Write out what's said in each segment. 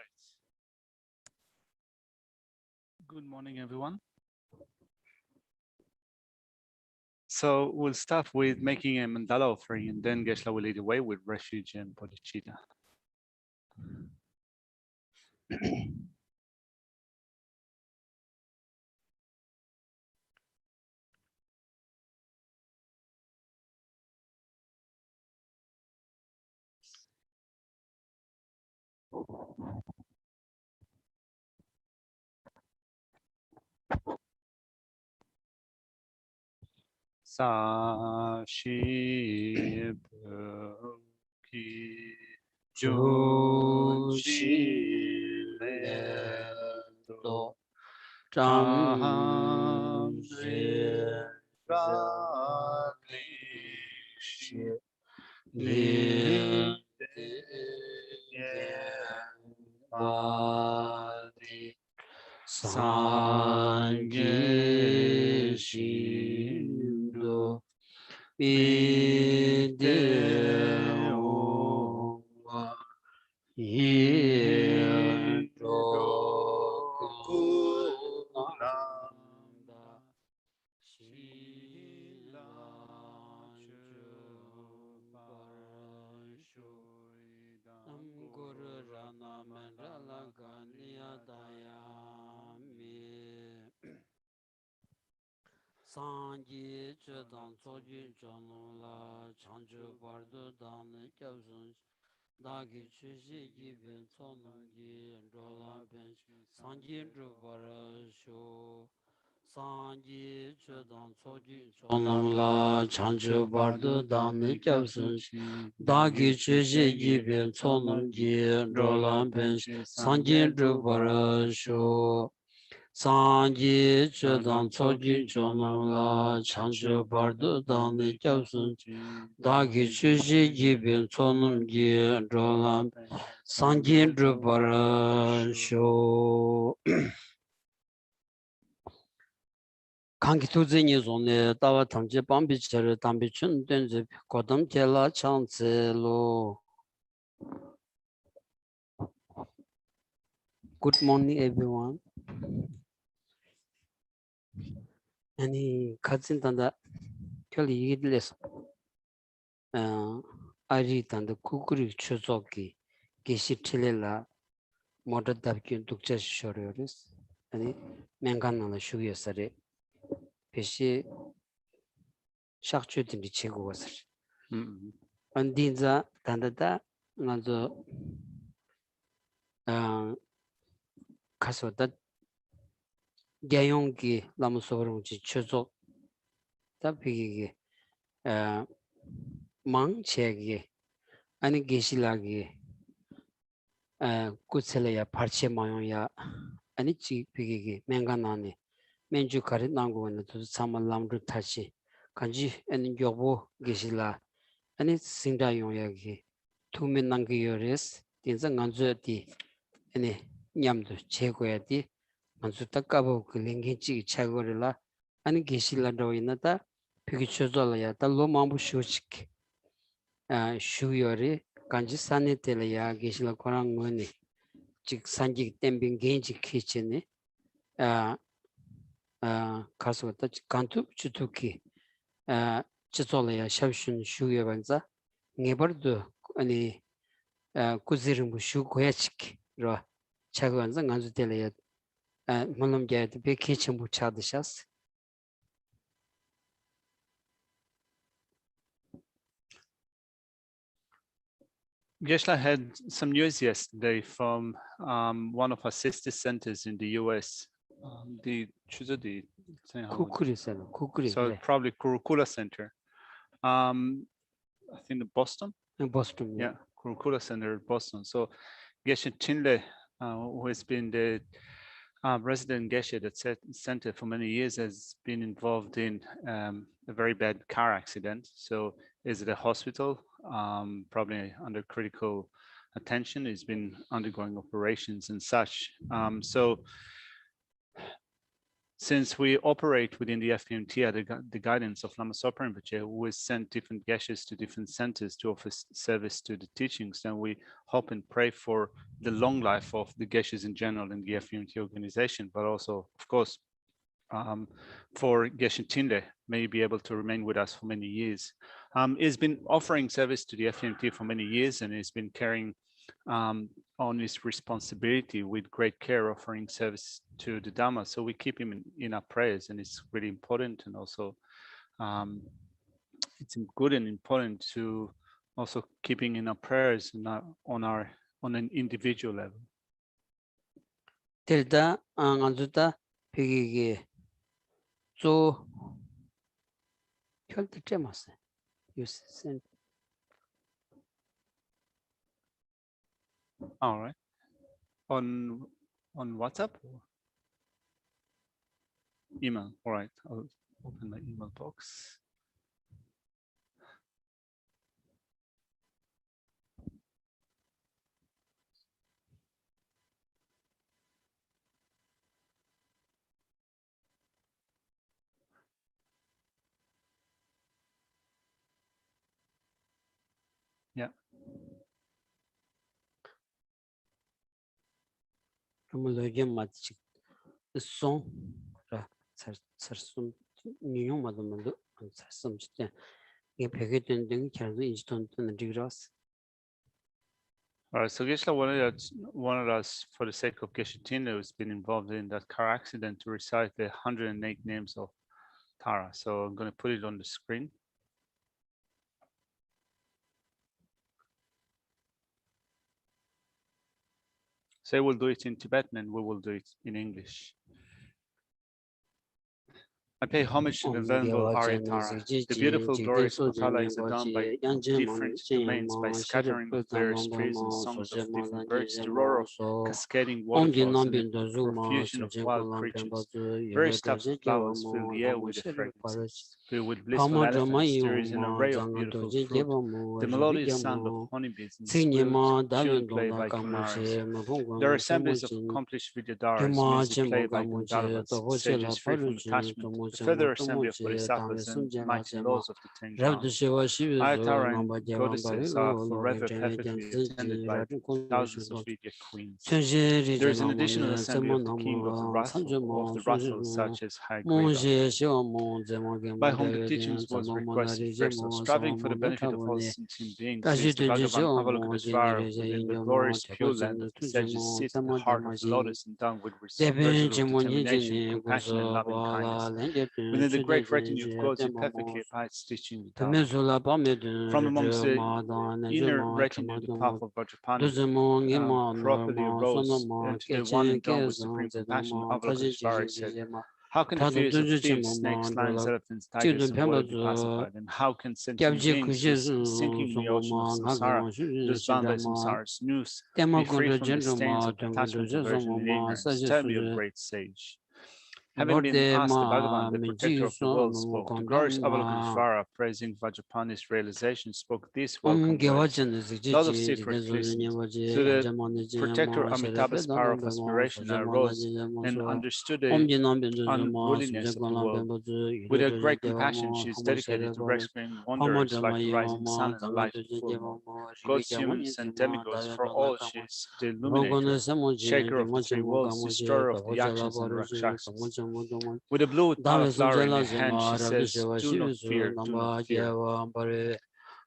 Right. Good morning, everyone. So we'll start with making a mandala offering, and then Geshe will lead the way with refuge and bodhicitta. Sa shi ki ju shi le do tam je ra li shi li pa di sangye shindo ide wa yido kunanda shila chubarashoidam guru rana mandala ganiya dayami Sanji chedan soji chonu la chanchu bardu dan kyabsun dagi chushi gibin sonungi rola bench sanji drupara sho Sanji chedan soji chonu la chanchu bardu dan kyabsun dagi chushi gibin sonungi rola bench sanji drupara sho Sanji chedan soji chonam la chanchu bardu dani kyabsun dagi chushi jibin chonam ji rolam sanji drupara sho kanki tuzi ni zone dawa tamche bambi chere dambi chun tenze kodam kela chantse lo. Good morning everyone. 아니 같은 단다 결이 얘기들래서 아리 단다 쿠쿠리 추적기 게시 틀레라 모두 답긴 독자 쇼르스 아니 맹간나는 슈기였어래 배시 샥추든지 최고 왔어 안딘자 단다다 먼저 가서다 개용기 너무 소름지 추적 답이게 망체게 아니 게실라게 कुछलेया parche mayoya ani chi pigege menganane menju karit nangoene to samalamru tachi kanji ani yobo gesila ani singda yoyage tumen nangiyores tinza nganzu di ani nyamdu chegoyadi nganzu takabo lengenchi chagorila ani gesila doinata pigichozolaya ta lomambu shuchik shuyori kanji sane telaya gesila korang ngone 직 산지 땜빙 genji kitchen 가서 또 간투 주투키 지solaya 샤브신 슈게 반자 네버도 아니 구지름 슈 고야치키 로 차고한자 간주 telaya 물론 게도 배 kitchen 부 차드샤스 Geshe had some news yesterday from one of our sister centers in the US, the Kukuri Center. So probably Kurukula Center. I think in Boston. In Boston, yeah. Kurukula Center, Boston. So Geshe Chinle, who has been the resident Geshe at that center for many years, has been involved in a very bad car accident. So is at a hospital, probably under critical attention. He's been undergoing operations and such. So since we operate within the FPMT under the guidance of Lama Zopa Rinpoche, who has sent different geshes to different centers to offer service to the teachings, then we hope and pray for the long life of the geshes in general in the FPMT organization, but also, of course, for Geshe Tinde may be able to remain with us for many years. He's been offering service to the FPMT for many years, and he's been carrying on his responsibility with great care, offering service to the Dhamma. So we keep him in our prayers, and it's really important. And also it's good and important to also keeping in our prayers on an individual level. Tilda angazuta pigi so help temas you send. All right. On WhatsApp or email? All right. I'll open the email box. Yeah. The song sarsum new madam sarsum chite ye pege den chardu instant digras. All right, so Geshe wanted us, for the sake of Geshe Tinde, who's been involved in that car accident, to recite the 108 names of Tara. So I'm going to put it on the screen. So we'll do it in Tibetan and we will do it in English. I pay homage to the venerable Arya Tara. The beautiful, glorious Mandala is adorned by different domains by scattering of various trees and songs of different birds, the roar of cascading waterfalls, and the profusion of wild creatures. Various types of flowers fill the air with their fragrances. Filled with blissful elephants, there is an array of beautiful fruit. The melodious sound of honeybees and tune played by Kumaras. There are assemblies of accomplished Vidyadharas, music played by Gandharvas, sages free from attachment. The further assembly of bodhisattvas and mighty laws of the Ten Genres. Ayatara and goddesses are forever perfectly attended by thousands of Vidya queens. There is an additional assembly of the king of the Rathas, such as Haigriva, by whom the teachings was requested first. So striving for the benefit of all sentient beings, is the Bhagavan Avalokitesvara within the glorious pure land of the sages sit in the heart of the lotus and done with resolute determination, compassion, and loving kindness. Within the great retinue of gods, he perfectly abides teaching the Dhamma. From amongst the inner retinue, the path of Vajrapani properly arose, and to the one endowed with supreme compassion, Avalokitesvara said, how can the fears of thieves, snakes, lions, elephants, tigers, and water be pacified? And how can sentient beings sinking in the ocean of samsara, thus bound by samsara's noose, be free from the stains of attachment, aversion, and ignorance? Tell me, a great sage. Having been asked, the Bhagavan, the protector of the world, spoke. The glorious Avalokitesvara, praising Vajrapani's realization, spoke these welcome words. Lord of secret, listened. To the protector Amitabha's power of aspiration arose and understood the unruliness of the world. With her great compassion, she is dedicated to rescuing wanderers like the rising sun and the light of the full moon. Gods, humans, and demigods, for all she is the illuminator, shaker of the three worlds, destroyer of the actions and rakshasas. With a blue flower in her hand, she says, do not fear, do not fear.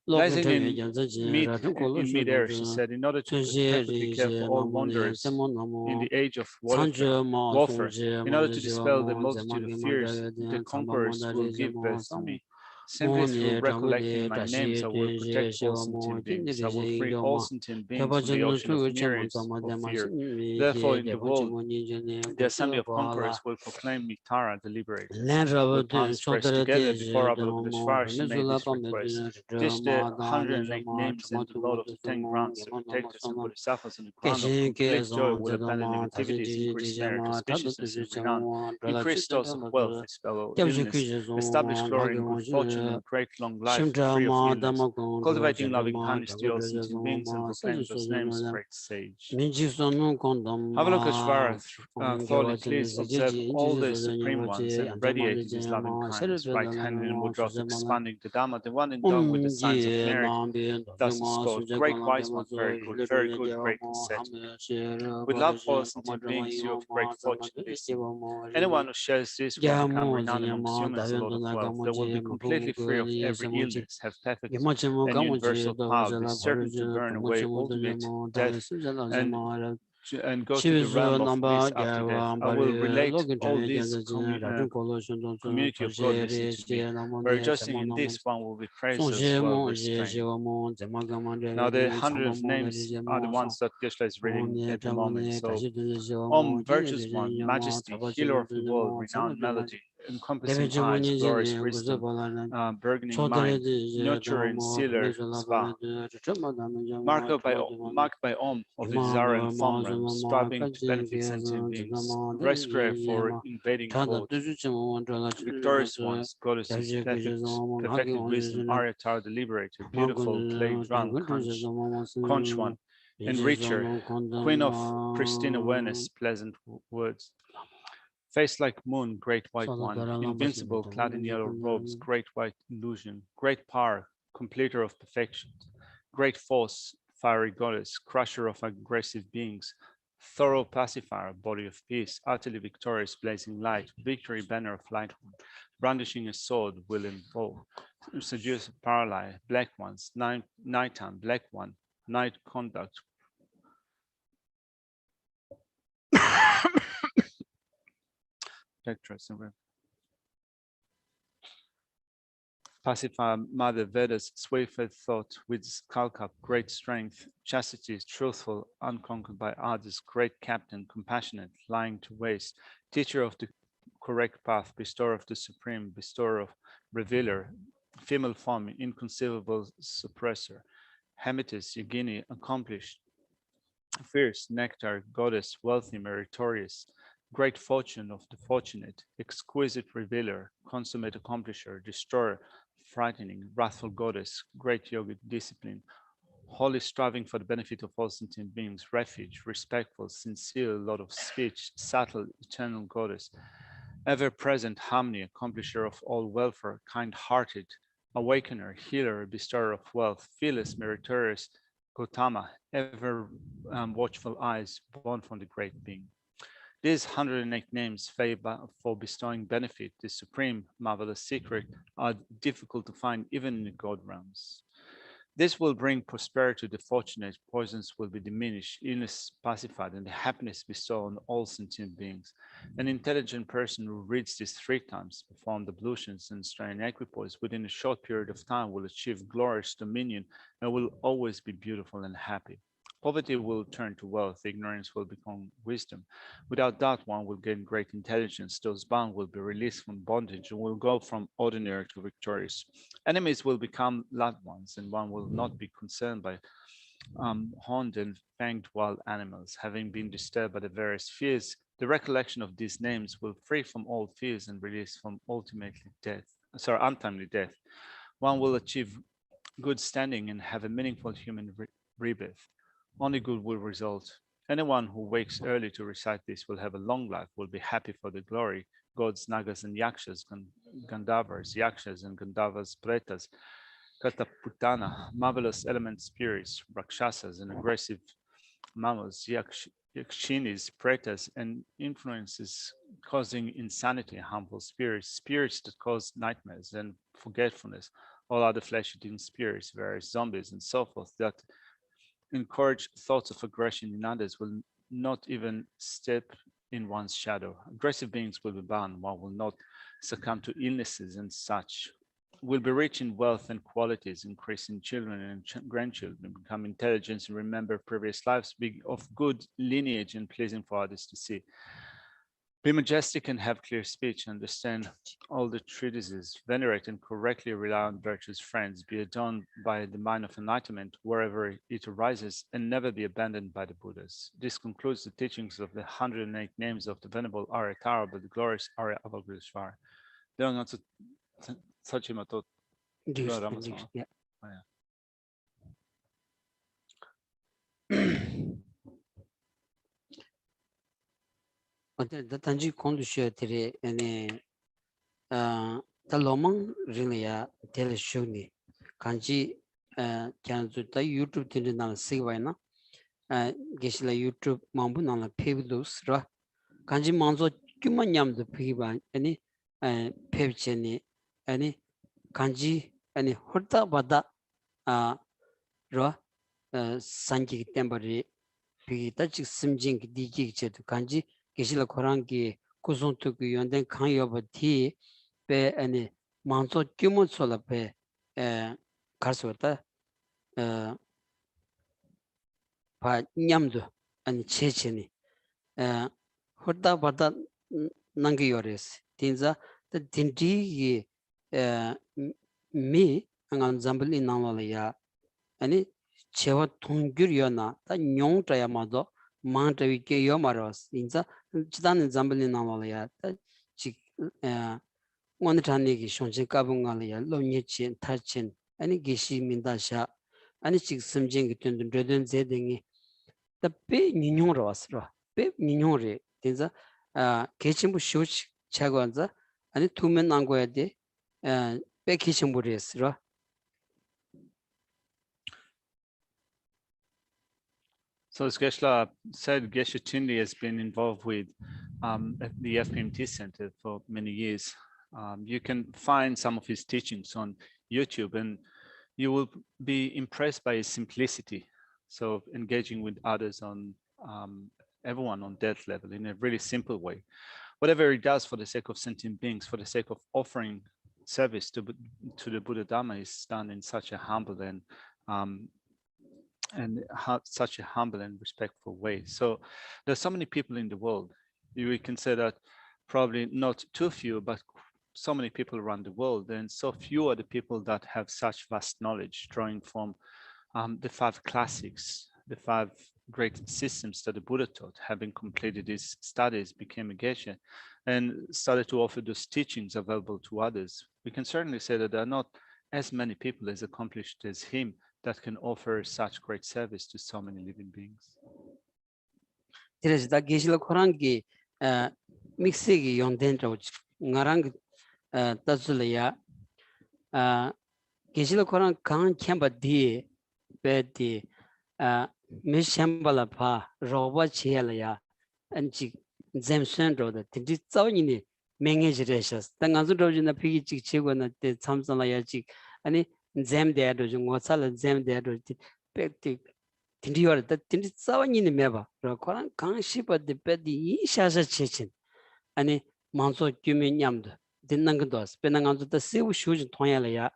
Rising in mid-air, she said, in order to perfectly care for all wanderers in the age of warfare, in order to dispel the multitude of fears, the conquerors will give birth to me. Simply through recollecting my names, I will protect all sentient beings. I will free all sentient beings from the ocean of myriads of fear. Therefore, in the world, the assembly of conquerors will proclaim me Tara, the liberator. With palms pressed together before Avalokitesvara, she made this request. Teach the 108 names and the Lord of the 10 grounds, the protectors and bodhisattvas, and the ground of complete joy will abandon negativities, increase merit, auspiciousness, and renown, increase stores of wealth, expel illness, establish glory and good fortune, fortune and great long life, free of illness, cultivating loving kindness to all sentient beings and proclaim those names, great sage. Avalokiteshvara, thoroughly please observe all the supreme ones and radiated his loving kindness, right hand in mudra of expanding the Dhamma, the one endowed with the signs of merit, thus is called great wise one, very good, great and set. With love for all sentient beings, you of great fortune, listen. Anyone who shares this will become renowned amongst humans, a lot of wealth. They will be completely free of every illness, have perfect and universal power, be certain to burn away ultimate death, and go to the realm of bliss after death. I will relate all these community of God listen to me. By rejoicing in this, one will be praised as well restrained. Now the 100 names are the ones that Geshe is reading at the moment. So Om, virtuous one, majesty, healer of the world, renowned melody, encompassing eyes, glorious wisdom, burgeoning mind, nurturing sealer, spa. Marked by Om of the Zara and Fom realm, striving to benefit sentient beings, rescuer for invading abode, victorious ones, goddesses, perfected wisdom, Aryatar the liberator, beautiful clay drum, conch one, enricher, queen of pristine awareness, pleasant words. Face like moon, great white one, invincible, clad in yellow robes, great white illusion, great power, completer of perfection, great force, fiery goddess, crusher of aggressive beings, thorough pacifier, body of peace, utterly victorious, blazing light, victory banner of light one, brandishing a sword, will invoke, seduce paralyzed, black ones, nighttime, black one, night conduct. Pacify Mother Vedas, sway-fed thought with skull cup, great strength, chastity, truthful, unconquered by others, great captain, compassionate, lying to waste, teacher of the correct path, bestower of the supreme, bestower of revealer, female form, inconceivable suppressor, Hemitis, Yogini, accomplished, fierce, nectar, goddess, wealthy, meritorious, great fortune of the fortunate, exquisite revealer, consummate accomplisher, destroyer, frightening, wrathful goddess, great yogic discipline, holy striving for the benefit of all sentient beings, refuge, respectful, sincere, lot of speech, subtle, eternal goddess, ever-present harmony, accomplisher of all welfare, kind-hearted, awakener, healer, bestower of wealth, fearless, meritorious, Gautama, ever watchful eyes, born from the great being. These 108 names for bestowing benefit, the supreme marvelous secret, are difficult to find even in the God realms. This will bring prosperity to the fortunate, poisons will be diminished, illness pacified, and the happiness bestowed on all sentient beings. An intelligent person who reads this 3 times, performed ablutions and strain equipoise within a short period of time will achieve glorious dominion and will always be beautiful and happy. Poverty will turn to wealth, ignorance will become wisdom. Without doubt, one will gain great intelligence, those bound will be released from bondage and will go from ordinary to victorious. Enemies will become loved ones, and one will not be concerned by horned and fanged wild animals. Having been disturbed by the various fears, the recollection of these names will free from all fears and release from untimely death. One will achieve good standing and have a meaningful human rebirth. Only good will result. Anyone who wakes early to recite this will have a long life, will be happy for the glory. Gods, Nagas, and Yakshas, Gandharvas, Yakshas, and Gandharvas, Pretas, Kataputana, marvelous element spirits, Rakshasas, and aggressive mammals, Yakshinis, Pretas, and influences causing insanity, harmful spirits, spirits that cause nightmares and forgetfulness, all other flesh-eating spirits, various zombies, and so forth, that encourage thoughts of aggression in others will not even step in one's shadow. Aggressive beings will be banned, one will not succumb to illnesses and such, will be rich in wealth and qualities, increase in children and grandchildren, become intelligent and remember previous lives, be of good lineage and pleasing for others to see. Be majestic and have clear speech, understand all the treatises, venerate and correctly rely on virtuous friends, be adorned by the mind of enlightenment wherever it arises, and never be abandoned by the Buddhas. This concludes the teachings of the 108 names of the Venerable Arya Tara, but the glorious Arya Avalokiteshvara. Yeah. The Tanji Kondusha Tere and the Lomang really tell Shuni Kanji can do the YouTube Tinana Sigwana Geshla YouTube Mambunana Pebulus Ra Kanji Manzo Kumanyam the Piba any Pevcheni any Kanji any Horta Bada Ra Sanji Temporary Pigita Simjing Digi Kanji Geshila Korangi Kuzuntuku Yonden Kanyobati Be any Manzo Kumusola Pe Karswata Pa Nyamdu and Checheni Horta Bada Nangiyores Tinza the Tindi me Angan Zambali Namala and Chewa Tunguryona, the Nyong Tayamado, Mantavi Yomaros, in the Chitan Zambali Namalia, one Taniki Shonchi Kabungalia, Lonichi, Tachin, and Gishi Mindasha, and it's Simjing to the Dredden Zeding. The Pe Ninoros, Pe Ninore, Tinza, Kitchen Shuch Chagonza, and 2 men Anguade, Pe Kitchen Buddhist. So as Geshe said, Geshe Chinli has been involved with the FPMT Center for many years. You can find some of his teachings on YouTube and you will be impressed by his simplicity. So engaging with others on everyone on that level in a really simple way. Whatever he does for the sake of sentient beings, for the sake of offering service to the Buddha Dhamma is done in such a humble and such a humble and respectful way. So there's so many people in the world. We can say that probably not too few, but so many people around the world, and so few are the people that have such vast knowledge, drawing from the 5 classics, the 5 great systems that the Buddha taught. Having completed his studies, became a Geshe, and started to offer those teachings available to others. We can certainly say that there are not as many people as accomplished as him that can offer such great service to so many living beings. There's the Geshila Korangi mixigi yon dentro ngarang Tazulaya Geshila Koran Khan Kemba di Bedi Mishambala Pa Roba Chielaya and Zemsendro the Tindizoni Mengage Reshas. Tangazu in the Piggy Chigwana de Samsalayachi and Zem de Adojung Wasala Zem de Adojung Tindior that Tindizawani in the Meva, Rokoran can't ship at the Pedi Shasha Chichin, and Manso Cumin Yamd, the Nangados, Penangan the Siu Shuj Toyalaya,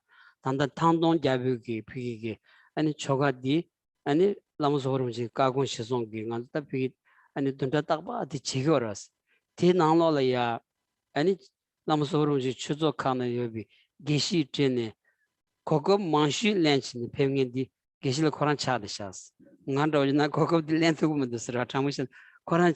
Tanda Tandon Jabuki, Pigi, and Chogadi, and Lamsoruji, Kagon Shizongi, and the Pig, and the Dundataba, the Chigoras, Tinanolaya, and Lamsoruji Chuzo Kana Yobi, Gishi Tene, Koko Manshi Lanch in the Pengi, Geshila Koran Chadishas. Ngando na Koko the length of the Sratamission, Koran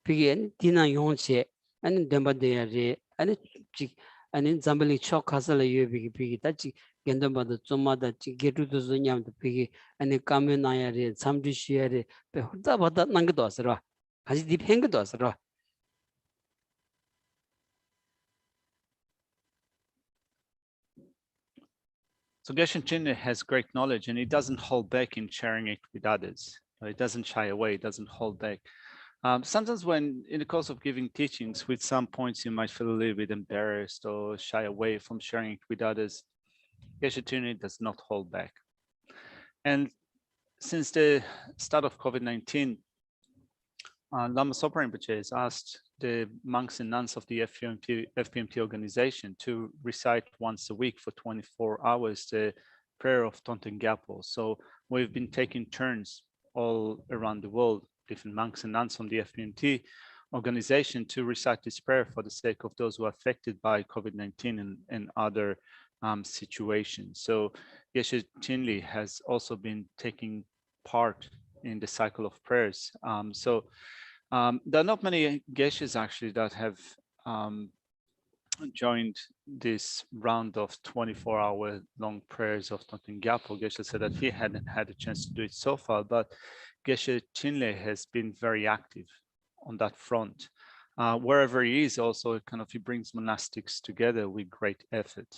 Pig, Tina Yonche, and Demba de and in Zambali Chok Castle Yobi Piggy, that Gendamba the Zoma that get to the Zunyam the Piggy, and the Kaminaya, some dish here, but what that Nangadosra? Has it depengadosra? So Geshe Chinle has great knowledge and he doesn't hold back in sharing it with others. He doesn't shy away, doesn't hold back. Sometimes when in the course of giving teachings, with some points you might feel a little bit embarrassed or shy away from sharing it with others, Geshe Chinle does not hold back. And since the start of COVID-19, Lama Sopa Rinpoche has asked the monks and nuns of the FPMT organization to recite once a week for 24 hours the prayer of Tonten Gyalpo. So we've been taking turns all around the world, different monks and nuns from the FPMT organization to recite this prayer for the sake of those who are affected by COVID-19 and other situations. So Geshe Chinle has also been taking part in the cycle of prayers. There are not many Geshes actually that have joined this round of 24-hour long prayers of Tontin Gyalpo, Geshe said that he hadn't had a chance to do it so far, but Geshe Chinle has been very active on that front. Wherever he is, also kind of he brings monastics together with great effort.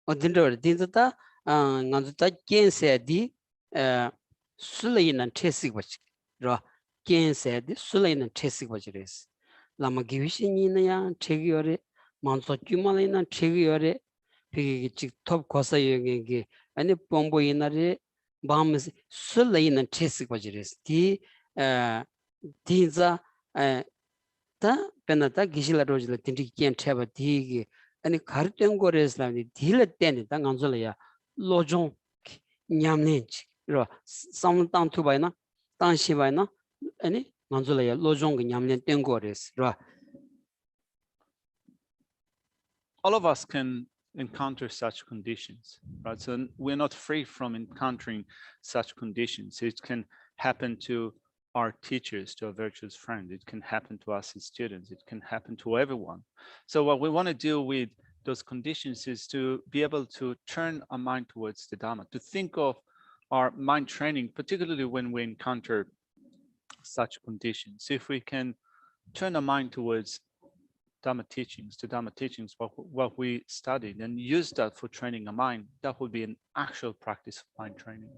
어딘들 딘다 nganzuta kense di sulayin tesik bach ra kense di sulayin tesik bach res lama giwishi na ya chegiyore manso kyumalina chegiyore pigi chik top kosa yenge ani pombo inare bam sulayin tesik bach res di dinza ta penata gishila rojla tindi kien theba di ani karten gores la ni dile ten ta nganzola ya lojong nyamne ro samtang tu bai na tang shi bai na ani nganzola ya lojong nyamne ten gores ro. All of us can encounter such conditions, right? So we're not free from encountering such conditions. It can happen to our teachers, to a virtuous friend. It can happen to us as students. It can happen to everyone. So what we want to do with those conditions is to be able to turn our mind towards the Dhamma, to think of our mind training, particularly when we encounter such conditions. If we can turn our mind towards Dhamma teachings, what we studied, and use that for training our mind, that would be an actual practice of mind training.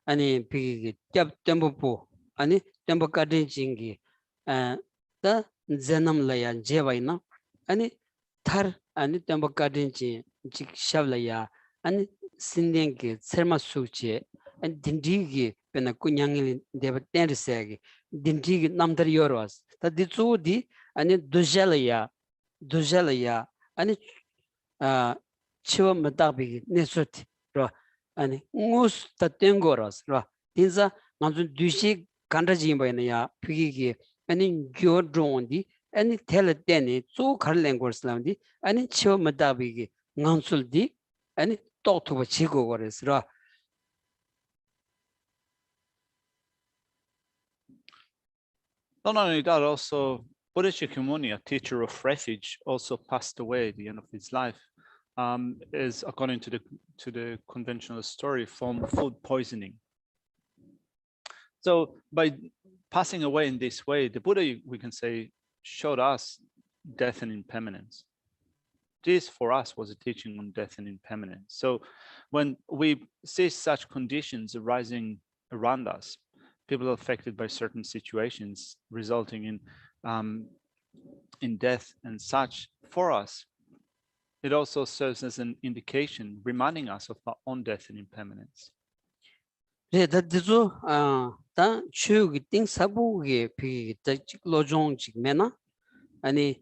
아니 비 tempo 아니 tempo garden jingi 다 zenamlaya jewaina 아니 tar 아니 tempo garden ji shavlaya 아니 sindengi serma suche and dindigi pena kunyangil deba tenrisegi dindigi namdar yoros ta ditsudi 아니 dujalaya 아니 chiwa matabi nesut ro 아니 mus ta tengoras 라 인자 만주 두시 간다지 뭐냐 피기기 아니 교드론디 아니 텔레테니 조 갈랭고스람디 아니 치어 마다비기 ngansul디 아니 똑토바 지고 거랬으라. Not only that, also Buddha Shakyamuni, a teacher of refuge, also passed away at the end of his life. Is according to the conventional story from food poisoning. So by passing away in this way, the Buddha, we can say, showed us death and impermanence. This for us was a teaching on death and impermanence. So when we see such conditions arising around us, people affected by certain situations resulting in death and such, for us, it also serves as an indication, reminding us of our own death and impermanence. 네, 다들도 다 추기 띵 사부게 비 로종 직매나 아니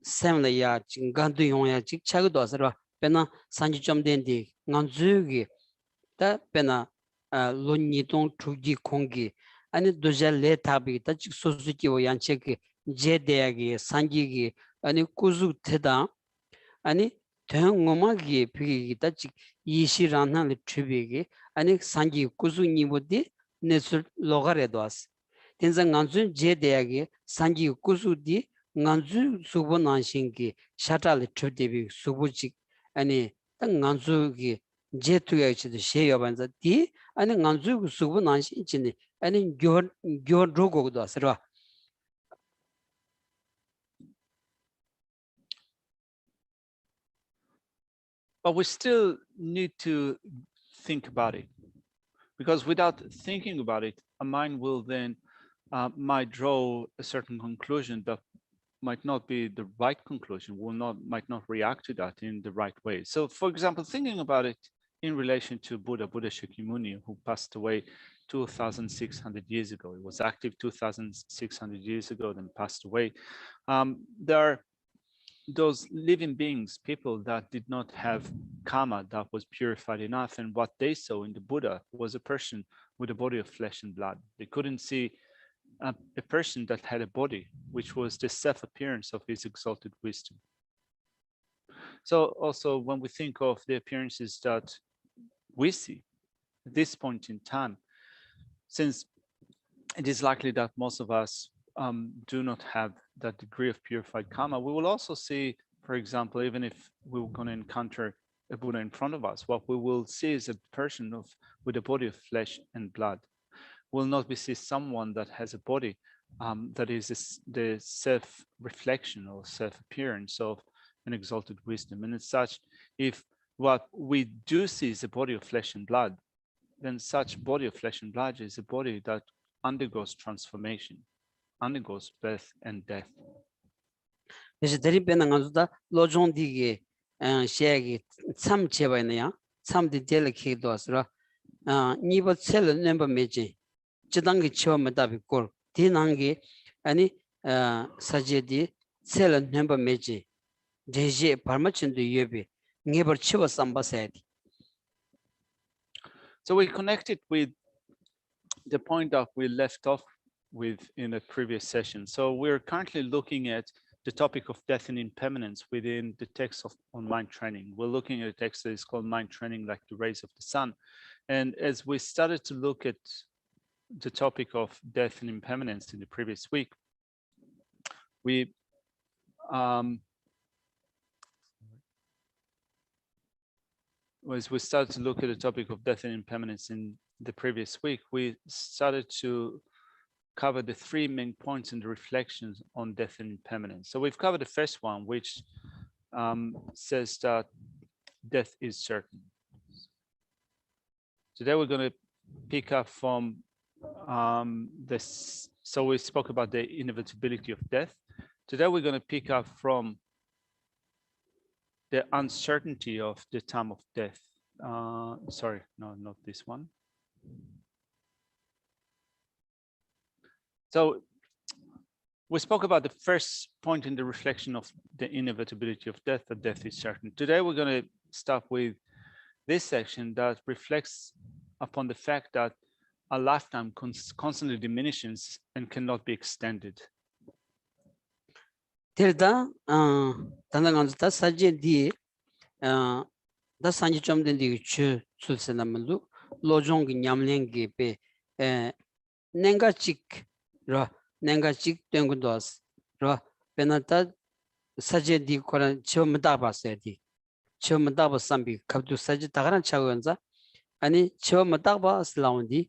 샘래야 진간도 용야 직 차고도 와서 배나 산지 좀 된디 ngan주기 다 배나 론니동 투기 공기 아니 도잘레 타비 다 소수기 오ян체기 제대야기 산지기 아니 꾸주테다 아니 대응음악이 비기다 즉 이시라는 트비기 아니 산지 꾸수니보디 네술 로가레도스 된장 간주 제대야기 산지 꾸수디 간주 수본안신기 샤탈 트비비 수부직 아니 땅 간주기 제투야치도 셰여반자 디 아니 간주 수본안신치니 아니 교로고도 아스라. But we still need to think about it, because without thinking about it, a mind will then might draw a certain conclusion that might not be the right conclusion, might not react to that in the right way. So, for example, thinking about it in relation to Buddha Shakyamuni, who passed away 2,600 years ago. He was active 2,600 years ago, then passed away. There are those living beings, people that did not have karma that was purified enough, and what they saw in the Buddha was a person with a body of flesh and blood. They couldn't see a person that had a body, which was the self-appearance of his exalted wisdom. So also when we think of the appearances that we see, at this point in time, since it is likely that most of us do not have that degree of purified karma, we will also see, for example, even if we were going to encounter a Buddha in front of us, what we will see is a person with a body of flesh and blood. Will not be see someone that has a body that is the self-reflection or self-appearance of an exalted wisdom. And as such, if what we do see is a body of flesh and blood, then such body of flesh and blood is a body that undergoes transformation, undergoes birth and death. 그래서 대립변한 가수다 로종디게 시에기 참 제바이네야 참디 델리케도 왔으라 니버 셀 넘버 메지 지단기 치워마다 비골 디난기 아니 사제디 셀 넘버 메지 제제 발마친도 예비 니버 치워 삼바세디. So we connected with the point that we left off with in a previous session. So we're currently looking at the topic of death and impermanence within the text on mind training. We're looking at a text that is called Mind Training Like the Rays of the Sun. And as we started to look at the topic of death and impermanence in the previous week, we as we started to look at the topic of death and impermanence in the previous week, we started to cover the three main points in the reflections on death and impermanence. So we've covered the first one, which says that death is certain. Today we're going to pick up from this. So we spoke about the inevitability of death. Today we're going to pick up from the uncertainty of the time of death. Sorry, no, not this one. So we spoke about the first point in the reflection of the inevitability of death, that death is certain. Today we're going to start with this section that reflects upon the fact that a lifetime constantly diminishes and cannot be extended. Tilda, 단단한다 사제디, 다 산지 좀 된디 주 출세나면도 로종기 냠랭기 배, 냉가직 라 냉가직 된 것도 왔어. 라 베나타 사제디 거란 처음 다 봤어야지. 처음 다 봤삼비 갑도 사제 다가란 차원자 아니 처음 다 봤을라운디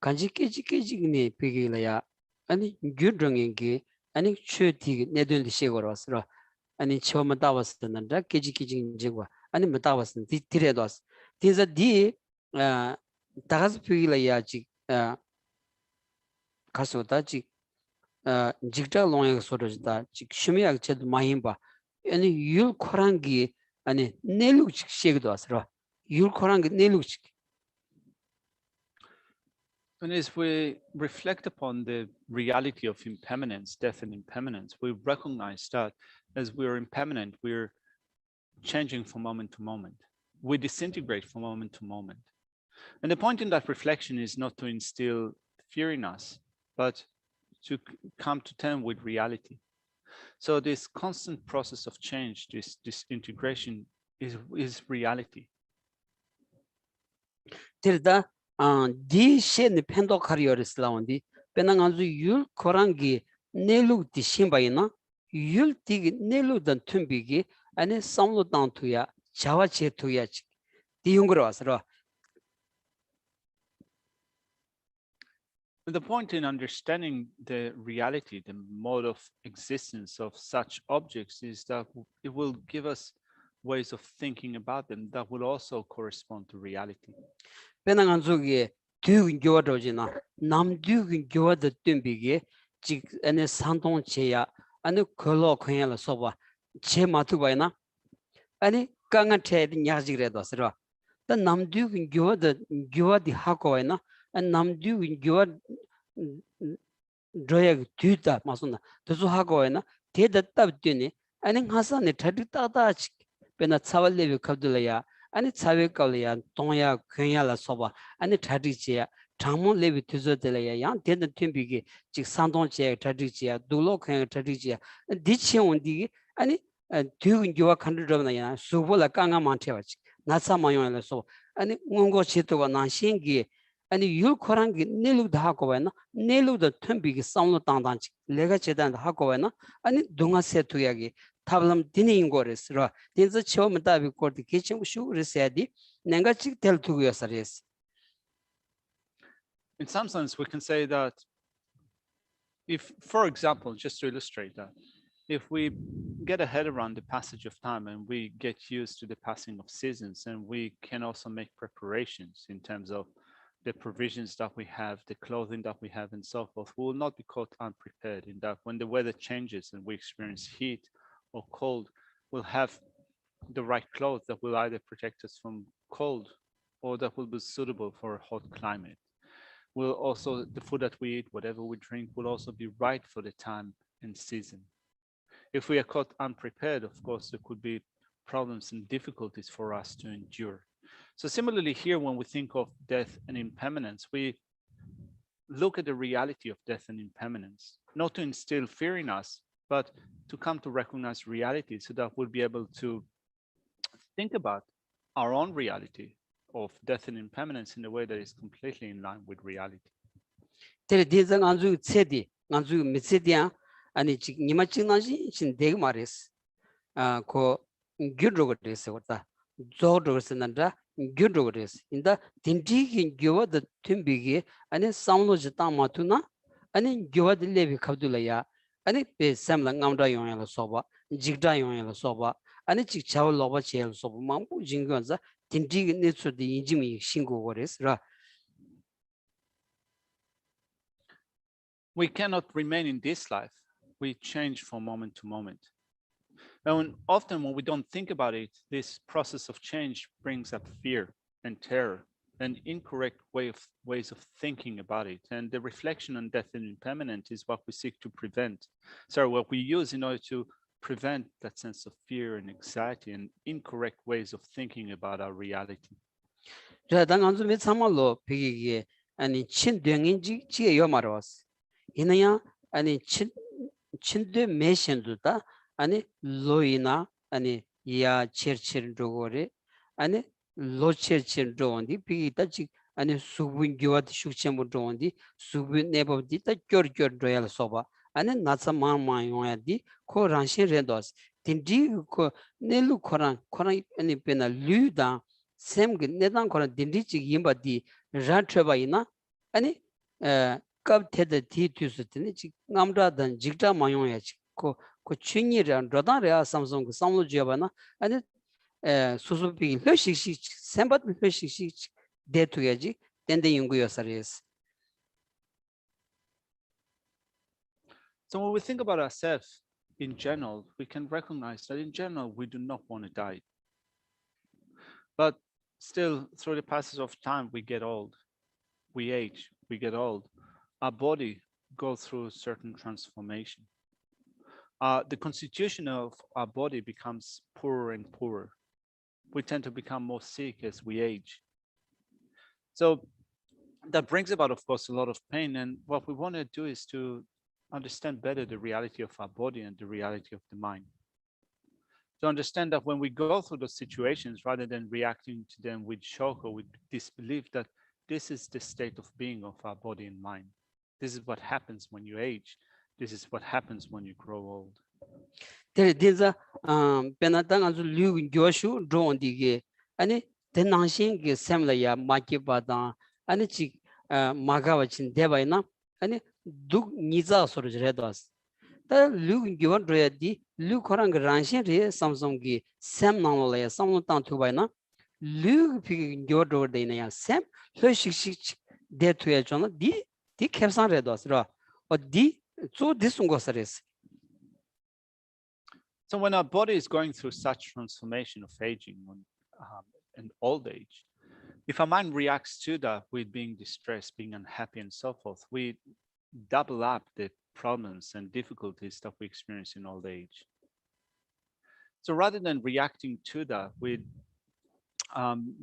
간지 깨지니 비기라야 아니 규정인게 아니 최티 내들리 시고로 왔어. 아니 처음 다 봤었는데 깨지기진지고 아니 못 다 봤은 디트레도 왔어. 디자 디 다가스 비기라야지 가서다 지 직자 롱에 소리다 지 심이약 제도 마힘바 아니 율 코랑기 아니 내룩식 시기도 왔어. 율 코랑기 내룩식. And as we reflect upon the reality of impermanence, death and impermanence, we recognize that as we are impermanent, we're changing from moment to moment. We disintegrate from moment to moment. And the point in that reflection is not to instill fear in us, but to come to terms with reality. So this constant process of change, this integration is reality. 디시에 펜도 카리어스 라운디 베낭안주 율 코랑기 네룩 디심바이나 율 디기 네룩던 툼비기 아니 삼로당 투야 자와체 투야 디용그로 와서라. The point in understanding the reality, the mode of existence of such objects is that it will give us ways of thinking about them that will also correspond to reality. 베낭안주기 뒤근 교화도지나 남뒤근 교화도 뜸비기 직 안에 산동체야 아니 걸로 그냥을 써봐 제 마트바이나 아니 강한테 냐지그래도 쓰라 더 남뒤근 교화디 하고이나 남뒤근 교화 저야 뒤다 맞습니다 더 하고이나 대답되니 아니 하산에 터득다다 베나 차월레비 갑들이야 아니 차외걸이야 동야 괜야라 써봐 아니 타디지야 장문 레비 뒤져들이야 양 대는 팀비기 즉 산동지에 타디지야 둘로 그냥 타디지야 디치온디 아니 뒤근 교화 컨트롤이야 수보라 강가만 태워지 나사마용을 써 아니 뭔고 치토가 나신기 아니 율코랑기 내룩도 하고 와나 내룩도 텀비기 싸움로 당당치 내가 제단도 하고 와나 아니 동아 세투야기 타블람 디니인 거레스라 딘저 처음 답이 거디 기침 슈르세디 내가 직 텔투고였어레스. In some sense, we can say that if, for example, just to illustrate that, if we get a head around the passage of time and we get used to the passing of seasons, and we can also make preparations in terms of the provisions that we have, the clothing that we have, and so forth, we will not be caught unprepared in that when the weather changes and we experience heat or cold, we'll have the right clothes that will either protect us from cold or that will be suitable for a hot climate. Will also, the food that we eat, whatever we drink, will also be right for the time and season. If we are caught unprepared, of course, there could be problems and difficulties for us to endure. So similarly here, when we think of death and impermanence, we look at the reality of death and impermanence, not to instill fear in us, but to come to recognize reality so that we'll be able to think about our own reality of death and impermanence in a way that is completely in line with reality. 아니 지금 니마칭나지 진 되게 말했어. 고 규로가 됐어. 왔다. 조로스는다 규로가 됐어. 인다 딘디기 교와드 팀비기 아니 사운로지 따마투나 아니 교와드 레비 갑둘라야 아니 베 삼랑 감다 용야로 소바 직다 용야로 소바 아니 직 자올 로바 제일 소바 망부 진거자 딘디기 네츠디 인지미 신고가 됐어. We cannot remain in this life. We change from moment to moment. And often when we don't think about it, this process of change brings up fear and terror and incorrect ways of thinking about it. And the reflection on death and impermanence is what we seek to prevent. So what we use in order to prevent that sense of fear and anxiety and incorrect ways of thinking about our reality. 아니 친등인지 지에 요마로스 이나야 아니 친데 메신도다 아니 로이나 아니 야 체르체르도고레 아니 로체르체르도온디 비타지 아니 수분교와드 슈체모도온디 수분 네버디다 껴껴도얄 소바 아니 나사마마요야디 코란시레도스 딘디 코 넬루 코란 아니 페나 류다 셈게 네단 코란 딘디지 임바디 라트바이나 아니 갑테데 티투스티니 지 남다단 직자 마용야지 코 춘이란 로다레아 삼성 삼로지야바나 아니 수수비 lö식식 셈바 lö식식 데투야지 덴데 연구요사레스. So when we think about ourselves in general, we can recognize that in general we do not want to die. But still, through the passage of time, we get old, we age, we get old. Our body goes through certain transformation. The constitution of our body becomes poorer and poorer. We tend to become more sick as we age. So that brings about, of course, a lot of pain. And what we want to do is to understand better the reality of our body and the reality of the mind. To understand that when we go through those situations, rather than reacting to them with shock or with disbelief, that this is the state of being of our body and mind. This is what happens when you age. This is what happens when you grow old. There's penatang liu Joshua drawn the any tenanshing semlaya makibada and it's magawachin debaina and duk niza sorjedos. The liu given ready, Luke Korang Ranshin re Samsung Sam Nanolaya, some town to Bina, Luke picking your door de Sam, Hushik there to a journal, D Capsan Redos, or D so this one goes. So when our body is going through such transformation of aging and old age, if our mind reacts to that with being distressed, being unhappy and so forth, we double up the problems and difficulties that we experience in old age. So rather than reacting to that with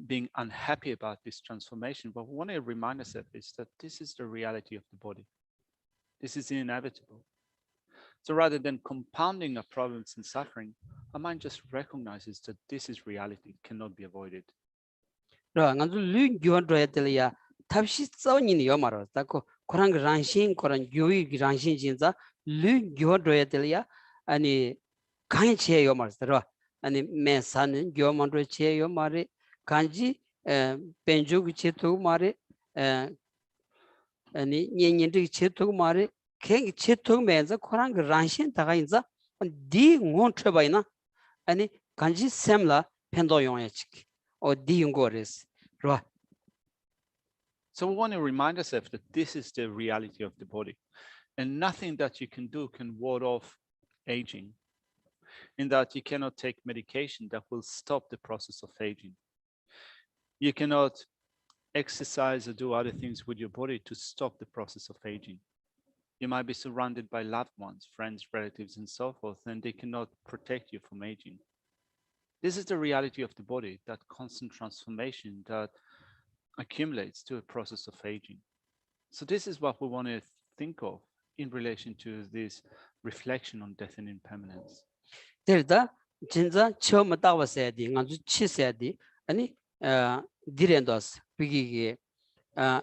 being unhappy about this transformation, what we want to remind ourselves is that this is the reality of the body. This is inevitable. So rather than compounding our problems and suffering, our mind just recognizes that this is reality, it cannot be avoided. nganzu lu gyon ro ya tabshi tsawni ni yo maro ta ko korang rangshin korang gyoi rangshin jinza lu gyon ro ya ani kan che yo maro ro ani me san gyo man ro che yo mare kanji penju gi che to mare ani nyen ri che to mare ken che to menza korang rangshin ta ga inza di ngon tre baina ani kanji semla pendo yong ya chik o di ngores ro. So we want to remind ourselves that this is the reality of the body, and nothing that you can do can ward off aging, in that you cannot take medication that will stop the process of aging. You cannot exercise or do other things with your body to stop the process of aging. You might be surrounded by loved ones, friends, relatives, and so forth, and they cannot protect you from aging. This is the reality of the body, that constant transformation that accumulates to a process of aging. So this is what we want to think of in relation to this reflection on death and impermanence. Derda 진짜 처음 따왔어야 돼. 아주 치셔야 돼. 아니 디렌도스 비기게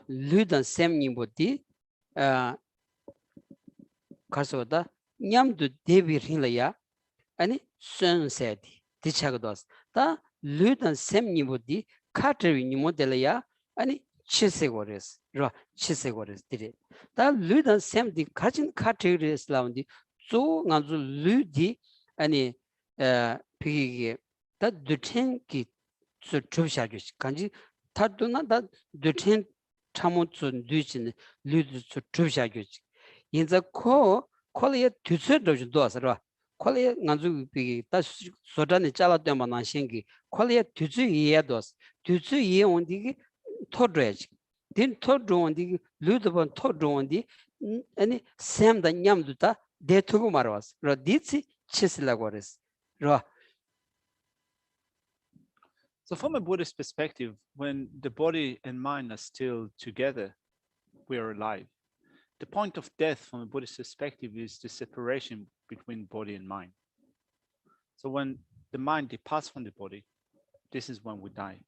류던 셈님보디 가서다 냠도 데비hinlaya 아니 선세디 디차고도스 다 류던 셈님보디 카트리 모델야 아니 치세고레스 로 치세고레스 디레 다 류던 셈디 가진 카트리스 라운디 조 아주 류디 아니 비기게 다 두텐기 츠트샤주 간지 타도나 다 두텐 참모츠 뉴진 류드 츠트샤주 인자 콜리에 두츠도 도스라 콜리에 간주 비기 다 소단에 잘라되면 나신기 콜리에 두츠 이해도스 두츠 이해 온디기 토드레지 딘 토드 온디기 류드번 토드 온디 아니 샘다 냠두다 데투고 말와스 로 디치 치슬라고레스 로. So from a Buddhist perspective, when the body and mind are still together, we are alive. The point of death from a Buddhist perspective is the separation between body and mind. So when the mind departs from the body, this is when we die.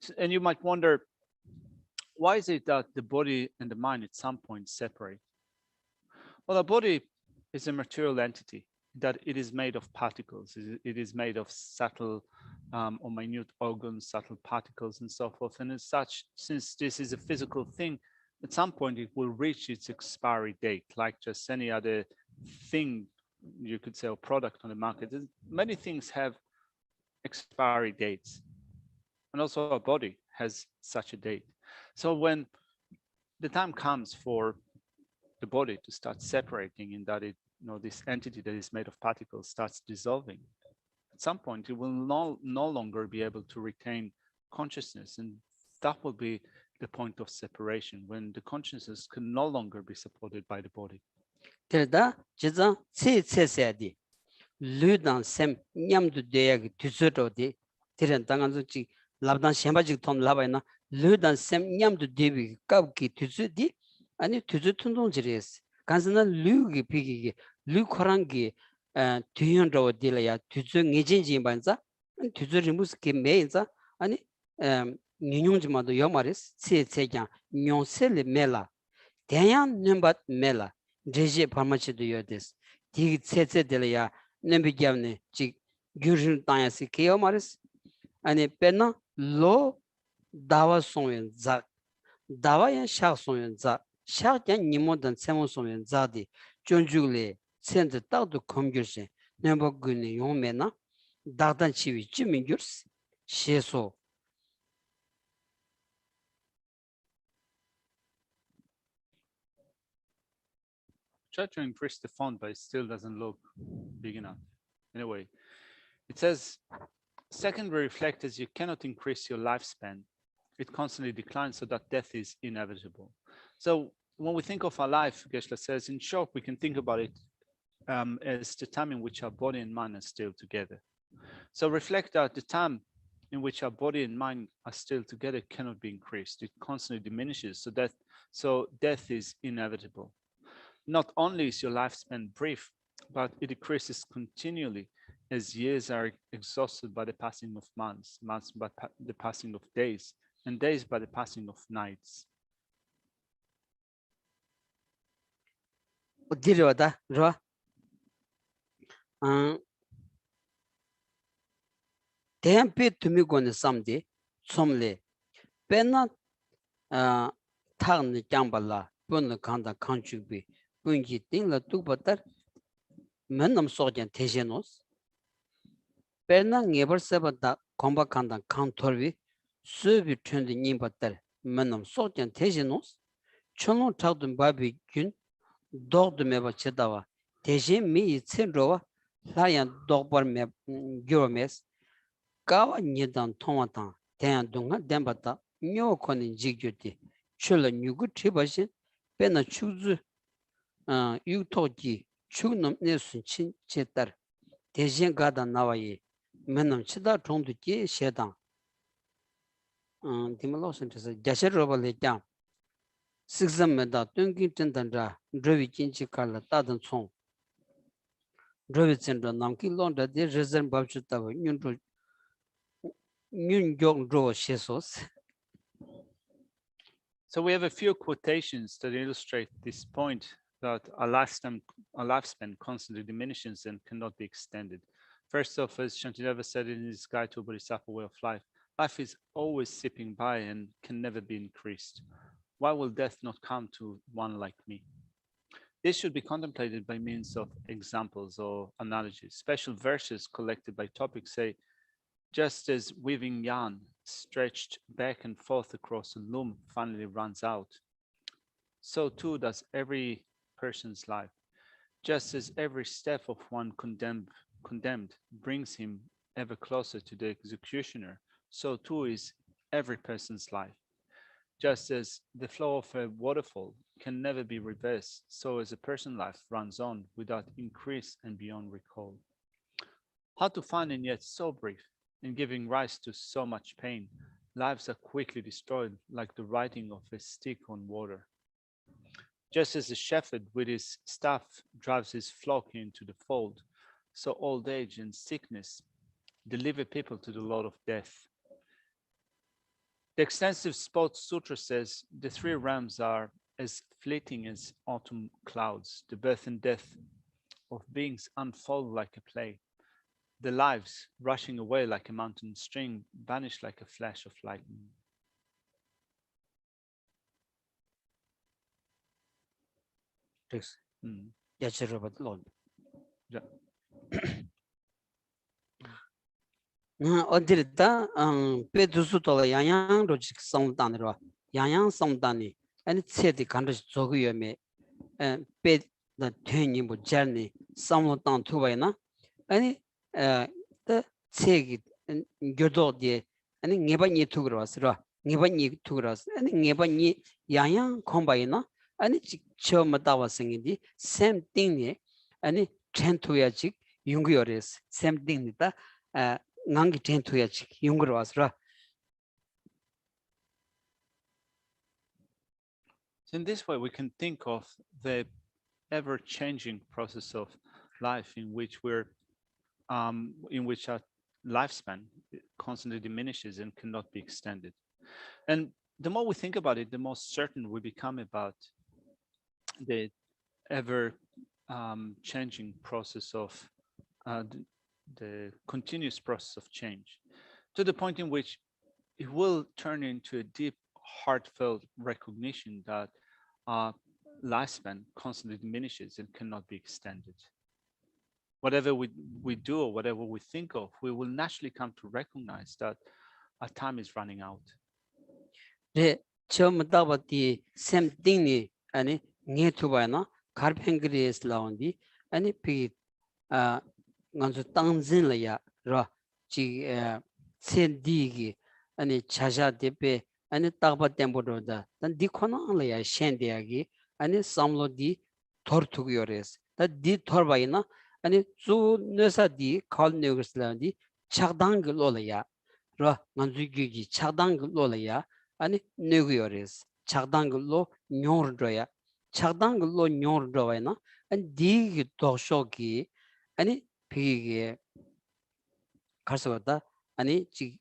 So, and you might wonder, why is it that the body and the mind at some point separate? Well, our body is a material entity, that it is made of particles. It is made of subtle or minute organs, subtle particles, and so forth. And as such, since this is a physical thing, at some point it will reach its expiry date, like just any other thing you could say, or product on the market. Many things have expiry dates, and also our body has such a date. So when the time comes for the body to start separating, in that it, this entity that is made of particles starts dissolving, at some point it will no longer be able to retain consciousness, and that will be the point of separation, when the consciousness can no longer be supported by the body. Terda jiza tsedi ludan sem nyamdu deyag tuzodo de tiren tanganzu chi labdan shembaji ton labayna ludan sem nyamdu debi kabki tuzodi ani tuzutundon jires kanzana lugi pigi lu korangi tuyon ro dilaya tuzu ngejinji banza tuzu rimus ke meinza ani nyonyongji마도 yomaris tsejan nyonsel mela 대양 넘bat mela 제제 파마치도 요데스 디 셋셋들이야 넘비기압네 지 규준 땅에서 개요 말스 아니 빼나 로 다와 송연 자 다와야 샤 송연 자 샤견 니모던 세모 송연 자디 존주글레 센드 따도 검결세 넘버군이 용매나 다단 치위 주민규스 시소. Try to increase the font, but it still doesn't look big enough. Anyway, it says, second, we reflect as you cannot increase your lifespan. It constantly declines, so that death is inevitable. So when we think of our life, Geshe says, in short, we can think about it as the time in which our body and mind are still together. So reflect that the time in which our body and mind are still together cannot be increased. It constantly diminishes, so death is inevitable. Not only is your lifespan brief, but it decreases continually as years are exhausted by the passing of months, months by the passing of days, and days by the passing of nights. Tempe tumi gone samde somle pena thang ni kyambala pun khanda khanchubi punji tingla tukbatar manam sojan tejenos pena ngebar sabata komba khanda khantorbi subi trendi nimbatar manam sojan tejenos chono tagdum babi gün dogdumeba chedawa teje mi tsenrowa layan dogbar me gyoromes kawa nidan tomatan ten dunga dembata nyo koni jigyoti chula nyugu tribashin pena chuzu yuktoki chugnam nesun chin chetar tejen gada nawaye menam chida chongdu ki shedang dimalosan tesa Geshe roba le kyang sikzam meda tungin tindandra dravi kinchi karla tadan chong dravi tsindra namki londa de rezerv babchu tawa So we have a few quotations that illustrate this point that a lifespan constantly diminishes and cannot be extended. First off, as Shantideva said in his Guide to a Bodhisattva Way of Life, life is always sipping by and can never be increased. Why will death not come to one like me? This should be contemplated by means of examples or analogies. Special verses collected by topics say, just as weaving yarn stretched back and forth across a loom finally runs out, so too does every person's life. Just as every step of one condemned brings him ever closer to the executioner, so too is every person's life. Just as the flow of a waterfall can never be reversed, so as a person's life runs on without increase and beyond recall. How to find and yet so brief, in giving rise to so much pain, lives are quickly destroyed like the writing of a stick on water. Just as a shepherd with his staff drives his flock into the fold, so old age and sickness deliver people to the Lord of death. The extensive Sports Sutra says the three realms are as fleeting as autumn clouds. The birth and death of beings unfold like a play. The lives, rushing away like a mountain stream, vanish like a flash of lightning. Yes. Yes, Robert Lord. Yeah. 어디다 페두수도라 양양 로직 성단으로 양양 성단이 아니 체디 간듯이 조그여메 페다 되니 뭐 잘니 성단 투바이나 아니 더 체기 교도디 아니 네번이 투그러스로 네번이 투그러스 아니 네번이 양양 콤바이나 아니 처음 나와생이디 same thing이 아니 텐투야직 용기어레스 same thing이다 ngangi tentuya chik yungur wasra. In this way, we can think of the ever-changing process of life in which our lifespan constantly diminishes and cannot be extended. And the more we think about it, the more certain we become about the ever-changing process of the continuous process of change, to the point in which it will turn into a deep, heartfelt recognition that our lifespan constantly diminishes and cannot be extended. Whatever we do or whatever we think of, we will naturally come to recognize that our time is running out. 네, 처음 다바티 same thing이 아니 네투바나 카르펜그리스 라운디 아니 피 nganzu tangzin la ya ra chi sen di gi ani chaja depe ani tagba tembo da dan di khona la ya shen de gi ani samlo di thor thug yores da di thor bai na ani zu nesa di khal negus la di chagdang lo la ya ra nganzu gi chagdang lo la ya ani negu yores chagdang lo nyor do ya chagdang lo nyor do na ani di gi to sho gi ani 피게 가서다 아니 지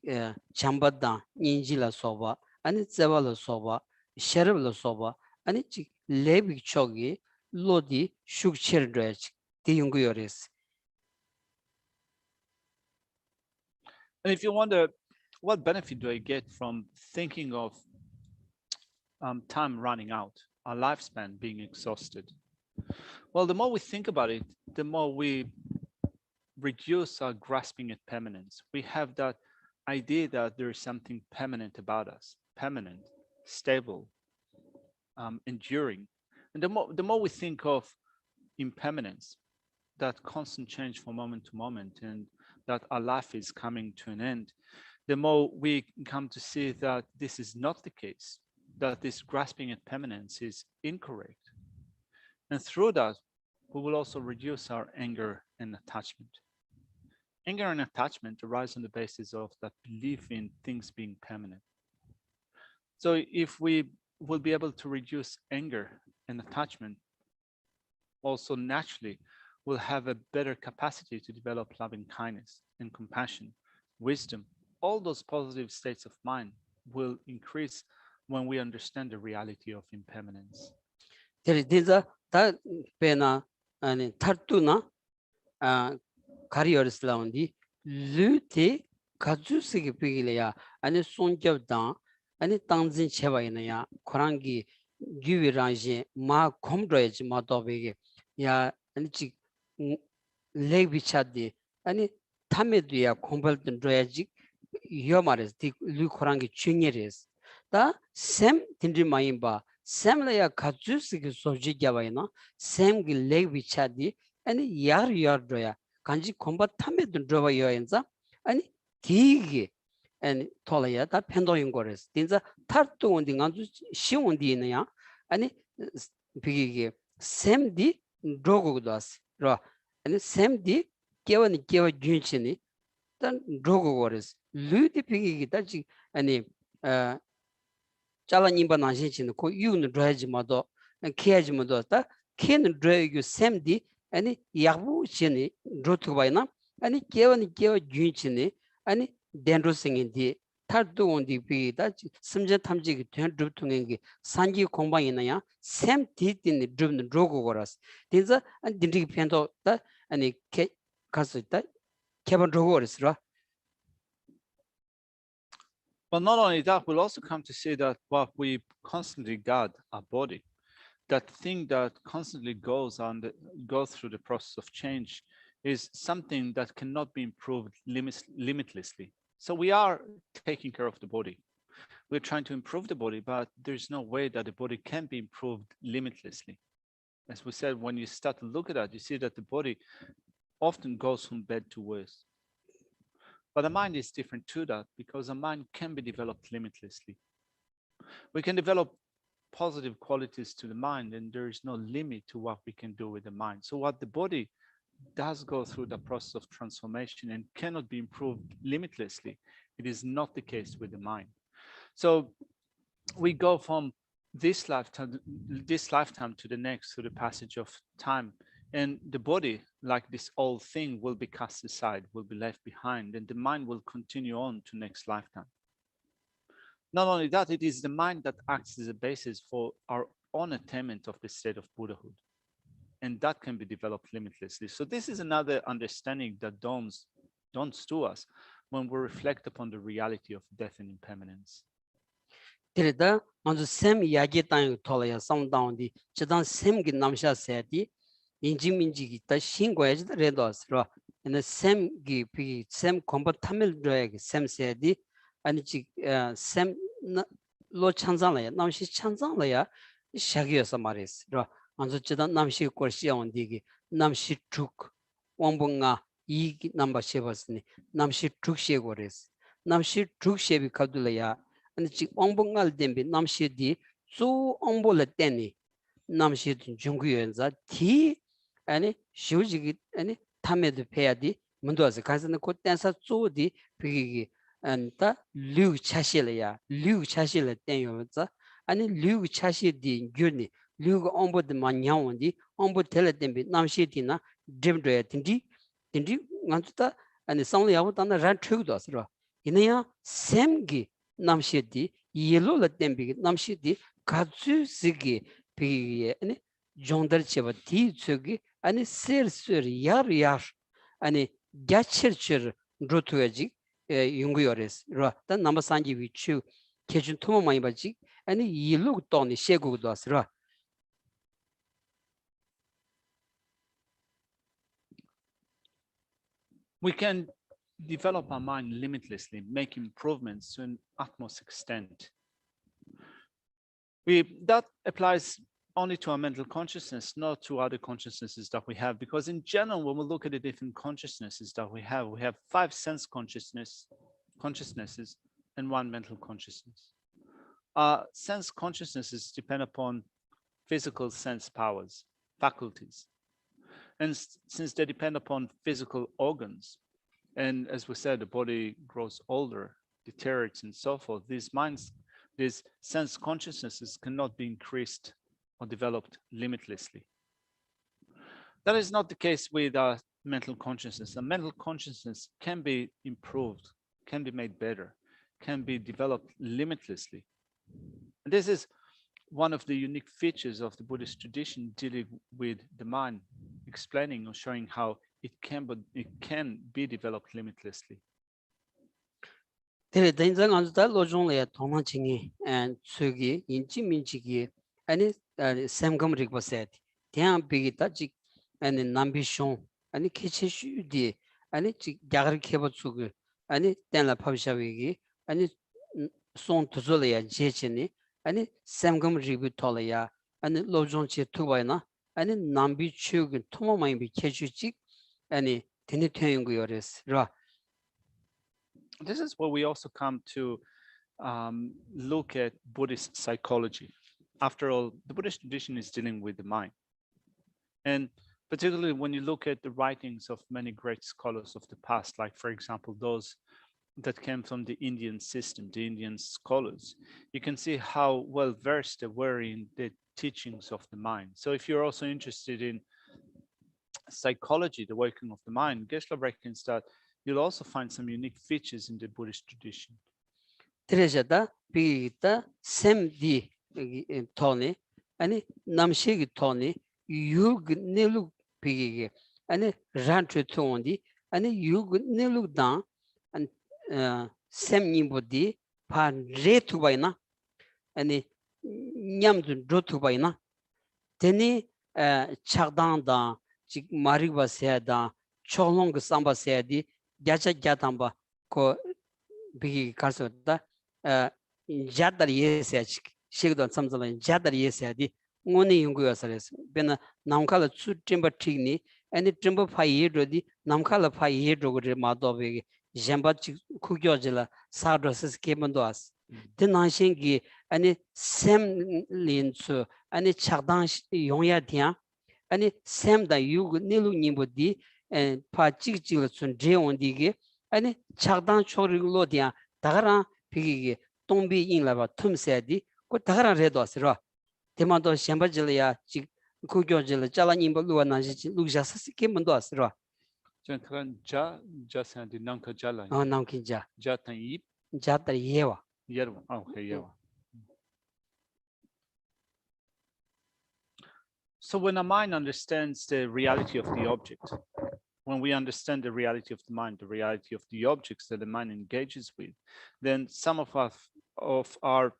잠바다 인지라 소바 아니 제발로 소바 셔럽로 소바 아니 지 레비 쪽이 로디 슈크처르드지 디용고요레스. And if you wonder, what benefit do I get from thinking of time running out, our lifespan being exhausted? Well, the more we think about it, the more we reduce our grasping at permanence. We have that idea that there is something permanent about us, permanent, stable, enduring. And the more we think of impermanence, that constant change from moment to moment, and that our life is coming to an end, the more we come to see that this is not the case, that this grasping at permanence is incorrect. And through that, we will also reduce our anger and attachment. Anger and attachment arise on the basis of that belief in things being permanent. So if we will be able to reduce anger and attachment, also naturally we'll have a better capacity to develop loving kindness and compassion, wisdom. All those positive states of mind will increase when we understand the reality of impermanence. 가리어스라운디 르테 가주스기 비길이야 아니 손접당 아니 땅진 제바이나야 코랑기 규위랑지 마 콤드레지 마도베게 야 아니 지 레비차디 아니 타메드야 콤벌든 드야지 요마레스 디 루코랑기 쮸니레스 다셈 딘디마임바 셈라야 가주스기 소지갸바이나 셈기 레비차디 아니 야르야르도야 간지 콤바타메든 드바이어엔자 아니 디기 아니 톨라야 다 펜도인 거레스 딘자 타르토온디 간주 시온디네야 아니 비기게 셈디 드로고도스 라 아니 셈디 개원이 개와 준치니 단 드로고거레스 루디 비기게 다지 아니 잘라님바 나신치는 고 유는 드라지마도 케야지마도 다 켄 드레규 셈디 아니 야부치니 로트바이나 아니 개원이 개와 준치니 아니 덴로싱인디 타르도온디 비다 심제 탐지기 된 루퉁행기 산지 공방이나야 셈 디디니 드르는 로고거라스 딘자 안 딘디 편도 다 아니 케 가스다 케번 로고르스라. But not only that, we'll also come to see that what we constantly guard our body, that thing that constantly goes through the process of change, is something that cannot be improved limitlessly. So we are taking care of the body. We're trying to improve the body, but there's no way that the body can be improved limitlessly. As we said, when you start to look at that, you see that the body often goes from bad to worse. But the mind is different to that, because the mind can be developed limitlessly. We can develop positive qualities to the mind, and there is no limit to what we can do with the mind. So what the body does go through the process of transformation and cannot be improved limitlessly, it is not the case with the mind. So we go from this lifetime to the next through the passage of time, and the body, like this old thing, will be cast aside, will be left behind, and the mind will continue on to next lifetime. Not only that, it is the mind that acts as a basis for our own attainment of the state of Buddhahood, and that can be developed limitlessly. So this is another understanding that dawns to us when we reflect upon the reality of death and impermanence. 그래다 먼저 샘 이야기 땅에 돌아야 상당히 저단 샘기 남샤 세디 인지민지기 다 신고해지 레도스로 근데 샘기 비 샘 컴포타밀드에게 샘 세디 아니 샘 로찬장라야 남시 찬장라야 샤기여서 말했어. 먼저 저단 남시 거시온디기 남시 죽 왕봉아 이 넘버 쉐버스니 남시 죽시에 거레스 남시 죽시에 가둘라야 아니 지 왕봉알 뎀비 남시디 조 옹볼레 때니 남시 중구연자 티 아니 쇼지기 아니 탐에도 패야디 문도와서 가서는 곧 댄서 조디 비기기 안타 류 차실이야 류 차실을 땡요자 아니 류 차시디 균이 류가 옹보드 마냐온디 옹보 텔레 뎀비 남시디나 딤드에 딘디 간주다 아니 상리하고 단다 란 트고도 왔어. 이내야 샘기 남시디 yellow tembi namshidi katsu sigi pi ani jondar cheba ti tsugi ani ser yar ani gachir rotuaji yungu yores ra ta number sanji wichu kejun tomo mai baji ani yellow toni shegu dos ra. We can develop our mind limitlessly, make improvements to an utmost extent. That applies only to our mental consciousness, not to other consciousnesses that we have, because in general, when we look at the different consciousnesses that we have 5 sense consciousnesses and 1 mental consciousness. Sense consciousnesses depend upon physical sense powers, faculties. And since they depend upon physical organs, and as we said, the body grows older, deteriorates, and so forth, these sense consciousnesses cannot be increased or developed limitlessly. That is not the case with our mental consciousness. A mental consciousness can be improved, can be made better, can be developed limitlessly. And this is one of the unique features of the Buddhist tradition dealing with the mind, explaining or showing how it can be developed limitlessly. Tere denjang anzuta lojong le thoma chingi and tsugi inchi minchigi ani samgam rikpa set tiang bigi ta chik ani nambi shong ani keche shu di ani chik gyagar kheba tsugi ani tenla phabisha wigi ani song tuzo le ya jeche ni ani samgam rikbi tola ya ani lojong che tukbay na ani nambi chugi thoma mayimbi keche chik ani teni tuyungu yores ra. This is where we also come to look at Buddhist psychology. After all, the Buddhist tradition is dealing with the mind. And particularly when you look at the writings of many great scholars of the past, like, for example, those that came from the Indian system, the Indian scholars, you can see how well versed they were in the teachings of the mind. So if you're also interested in psychology, the working of the mind, Geshe reckons that you'll also find some unique features in the Buddhist tradition. Tereshada bigita semdi toni ani namshegi toni yug nelu bigige ani rantre tondi ani yug nelu dan an semni bodi pa retu baina ani nyamdu rotu baina teni chagdan da chik marigba seda cholong samba sedi gacha gatamba ko bigi kalsota jadar yesach shigdon samzala jadar yesadi ngoni yungu yasares bena namkala Tsultrim tigni ani trimba phai rodi namkala phai rogre madobe jamba kugyojela sadroses kemandoas tenashingi ani sem linsu ani chagdan yongya dia ani sem da yug nilu nimbodi pa chigchil sun jeondige ani chagdan choriglo dia 다가라 비기게 동비 인라바 툼세디 고 다가라 레도스라 데마도 셴바질이야 지 고교질 잘라님보 루와나지 루자스스 게문도스라 전투간 자산디 난카 잘라 남긴자 자탄 이 자다 예와 예와 오케이 예와. So when a mind understands the reality of the object, when we understand the reality of the mind, the reality of the objects that the mind engages with, then some of our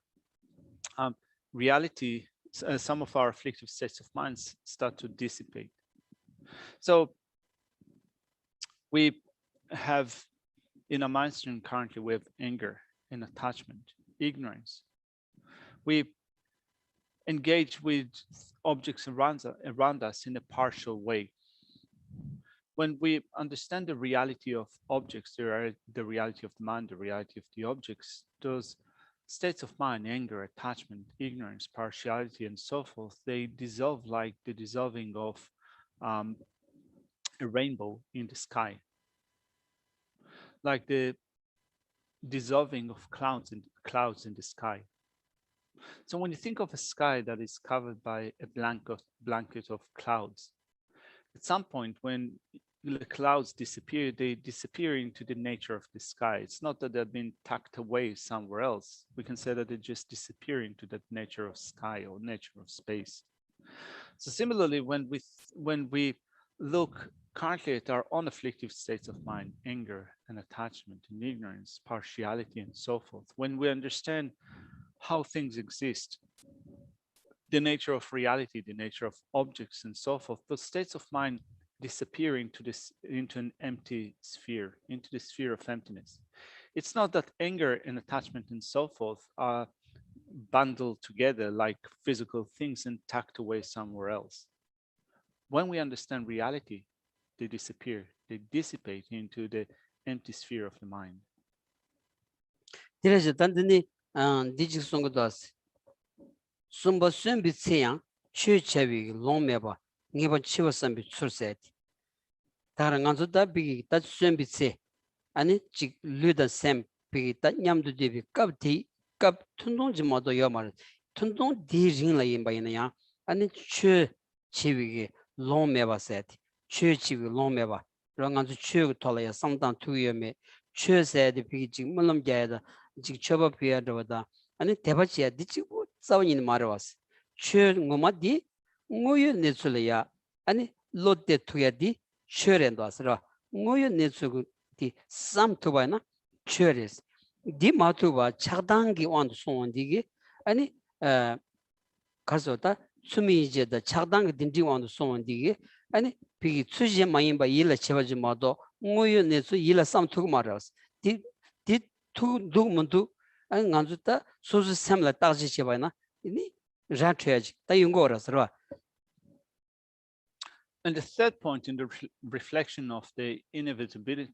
reality, some of our afflictive states of minds start to dissipate. So we have in our mind stream currently, we have anger and attachment, ignorance. We engage with objects around us in a partial way. When we understand the reality of objects, the reality of the mind, the reality of the objects, those states of mind, anger, attachment, ignorance, partiality, and so forth, they dissolve like the dissolving of a rainbow in the sky, like the dissolving of clouds in the sky. So when you think of a sky that is covered by a blanket of clouds, at some point when the clouds disappear, they disappear into the nature of the sky. It's not that they've been tucked away somewhere else. We can say that they just disappear into that nature of sky or nature of space. So similarly, when we look currently at our unafflictive states of mind, anger and attachment and ignorance, partiality and so forth, when we understand how things exist, the nature of reality, the nature of objects and so forth, those states of mind disappear into an empty sphere, into the sphere of emptiness. It's not that anger and attachment and so forth are bundled together like physical things and tucked away somewhere else. When we understand reality, they disappear, they dissipate into the empty sphere of the mind. 그래서 단순히 디직 송고도 숨바 숨비 체양 취체비 롱메바 니바 치워선비 출세티 다른 간소다 비기 다 숨비 체 아니 직 르다 셈 비기 다 냠도 디비 갑티 갑 툰동지 모도 요말 툰동 디징라 임바이나야 아니 취 치비기 롱메바 세티 취 치비 롱메바 랑간소 취고 돌아야 상당 투여메 취세디 비기 직 물론 게다 직 처바 비야도다 아니 대바치야 디치고 싸우는 말아왔어. 최고마디 뭐여 내출이야. 아니 롯데 투야디 쉐렌도 왔어. 뭐여 내출이 삼투바나 쉐레스. 디 마투바 차단기 원도 송원디기 아니 가서다 수미제다 차단기 딘디 원도 송원디기 아니 비기 추지 마인바 일을 쳐지 마도 뭐여 내출 일을 삼투고 말아왔어. 디 누구문도 And the third point in the reflection of the inevitability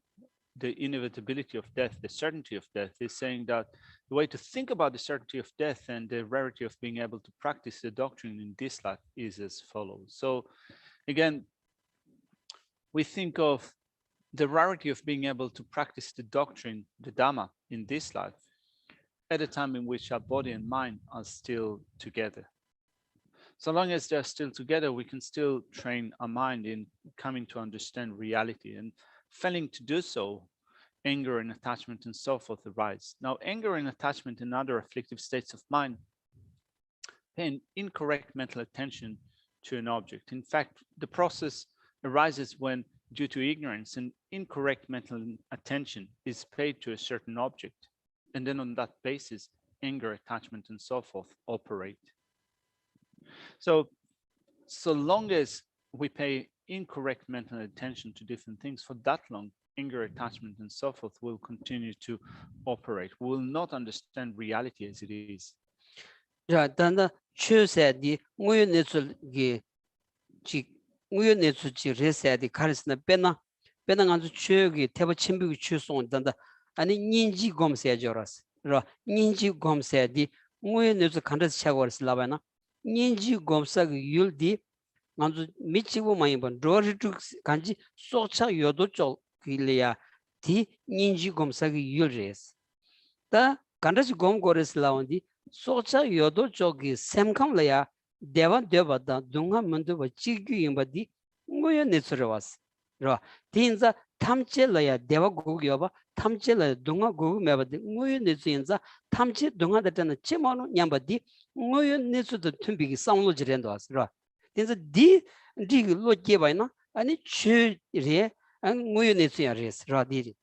of death, the certainty of death, is saying that the way to think about the certainty of death and the rarity of being able to practice the doctrine in this life is as follows. So again, we think of the rarity of being able to practice the doctrine, the Dhamma, in this life, at a time in which our body and mind are still together. So long as they're still together, we can still train our mind in coming to understand reality, and failing to do so, anger and attachment and so forth arise. Now, anger and attachment and other afflictive states of mind pay an incorrect mental attention to an object. In fact, the process arises when, due to ignorance, an incorrect mental attention is paid to a certain object. And then on that basis, anger, attachment, and so forth operate. So long as we pay incorrect mental attention to different things, for that long, anger, attachment, and so forth will continue to operate. We will not understand reality as it is. 아니 닌지 검세 줘라스 라 닌지 검세디 뭐에 내서 간다스 차고르스 라바나 닌지 검사가 율디 먼저 미치고 많이 번 로리투 간지 소차 요도 쪽 길이야 디 닌지 검사가 율레스 다 간다스 검고르스 라온디 소차 요도 쪽이 샘컴래야 대반 되바다 동가 먼저 지규 임바디 뭐에 내서러 왔어 라 딘자 탐체라야 대와 고기여봐 탐체라 동아 고기 매바디 뭐에 내서인자 탐체 동아다는 체마노 냠바디 뭐에 내서도 tum비기 상로 지렌도 왔어 딘자 디 로게바이나 아니 추레 안 뭐에 내서야 레스 라디리.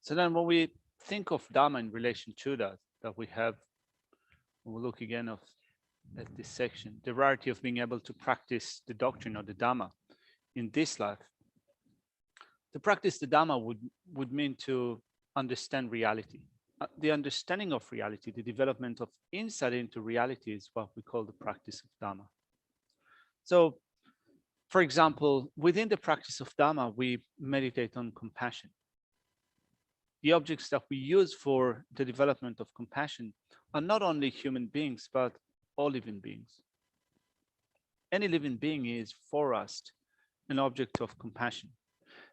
So then when we think of Dhamma in relation to that we have, we'll look again at this section, the rarity of being able to practice the doctrine of the Dhamma in this life. To practice the Dhamma would mean to understand reality. The understanding of reality, the development of insight into reality is what we call the practice of Dhamma. So, for example, within the practice of Dhamma, we meditate on compassion. The objects that we use for the development of compassion are not only human beings, but all living beings. Any living being is, for us, an object of compassion.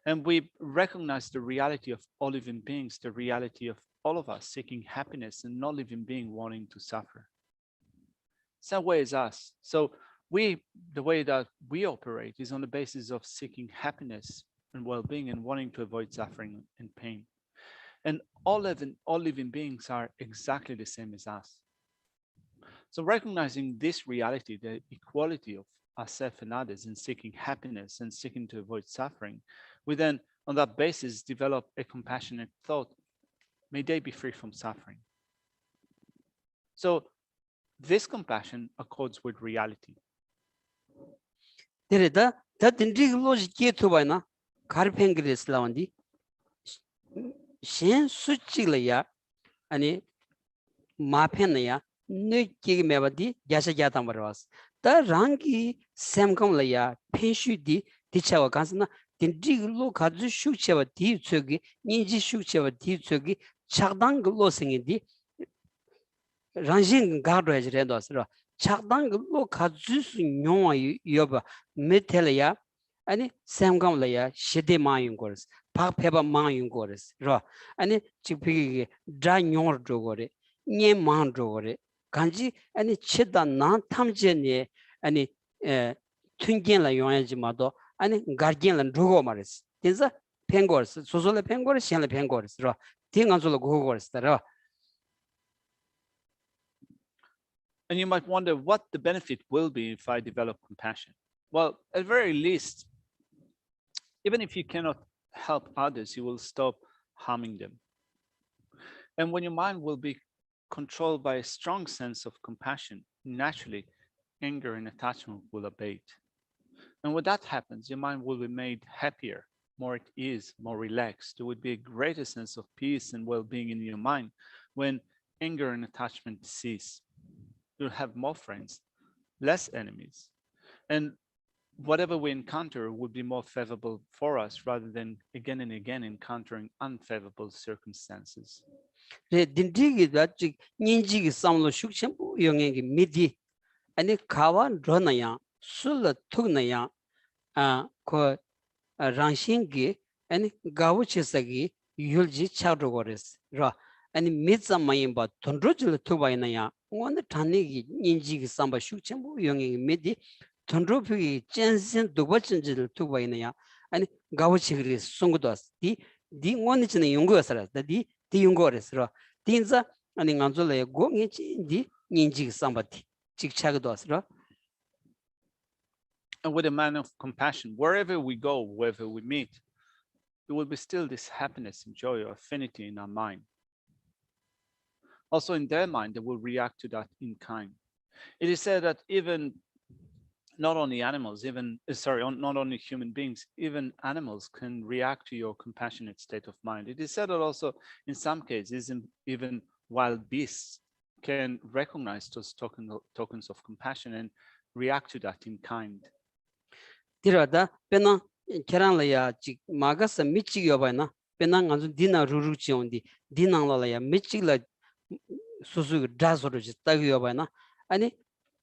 And we recognize the reality of all living beings, the reality of all of us seeking happiness and no living being wanting to suffer. Same way as us. So the way that we operate is on the basis of seeking happiness and well-being and wanting to avoid suffering and pain. And all living beings are exactly the same as us. So recognizing this reality, the equality of ourselves and others, and seeking happiness and seeking to avoid suffering, we then, on that basis, develop a compassionate thought. May they be free from suffering. So this compassion accords with reality. 데레다 다 딘디 로지 게토바나 카르팽그레스 라운디 신 수치려야 아니 마펜이야 느끼게 매바디 야샤야담 버와스 다 랑기 샘컴려야 펜슈디 디차와 간스나 딘디 로 가즈 슈체와 디츠기 닌지 슈체와 디츠기 착당 글로싱이디 랑진 가드레즈레도스라 착당 글로 가즈스 뇽아 여바 메텔야 아니 샘감려야 시데 마윤고스 파페바 마윤고스 라 아니 지피기 다 뇽르도고레 녜 마ンド고레 간지 아니 치다 난 탐제니 아니 튕겐라 용야지마도 아니 가르겐라 두고 말스 진짜 펭고스 소소레 펭고르 시안레 펭고스 라 띵안솔로 고고스 라. And you might wonder what the benefit will be if I develop compassion. Well, at very least, even if you cannot help others, you will stop harming them. And when your mind will be controlled by a strong sense of compassion, naturally, anger and attachment will abate. And when that happens, your mind will be made happier, more at ease, more relaxed. There would be a greater sense of peace and well-being in your mind when anger and attachment cease. You'll have more friends, less enemies. And whatever we encounter would be more favorable for us rather than again and again encountering unfavorable circumstances. 아니 가와 드나야 술 툭나야 그 랑싱기 아니 가우치사기 율지 차르고레스 라 아니 미츠마임바 돈로질 투바이나야 원의 단위기 인지기 삼바 슈첨부 영역이 미디 돈로피 젠신 도버진지를 투바이나야 아니 가우치그리 송고도스 디 원이치는 연구였어라 디 연구였어라 딘자 아니 간졸레 고니치 디 인지기 삼바티 직차그도스라. And with a man of compassion, wherever we go, wherever we meet, there will be still this happiness and joy or affinity in our mind. Also in their mind, they will react to that in kind. It is said that even not only animals, not only human beings, even animals can react to your compassionate state of mind. It is said that also in some cases, even wild beasts can recognize those tokens of compassion and react to that in kind. Tirada pena keranlaya chik magasa michig yobana pena nganzu dina ruruchi ondi dinanglaya michigla susu dasoro jitag yobana ani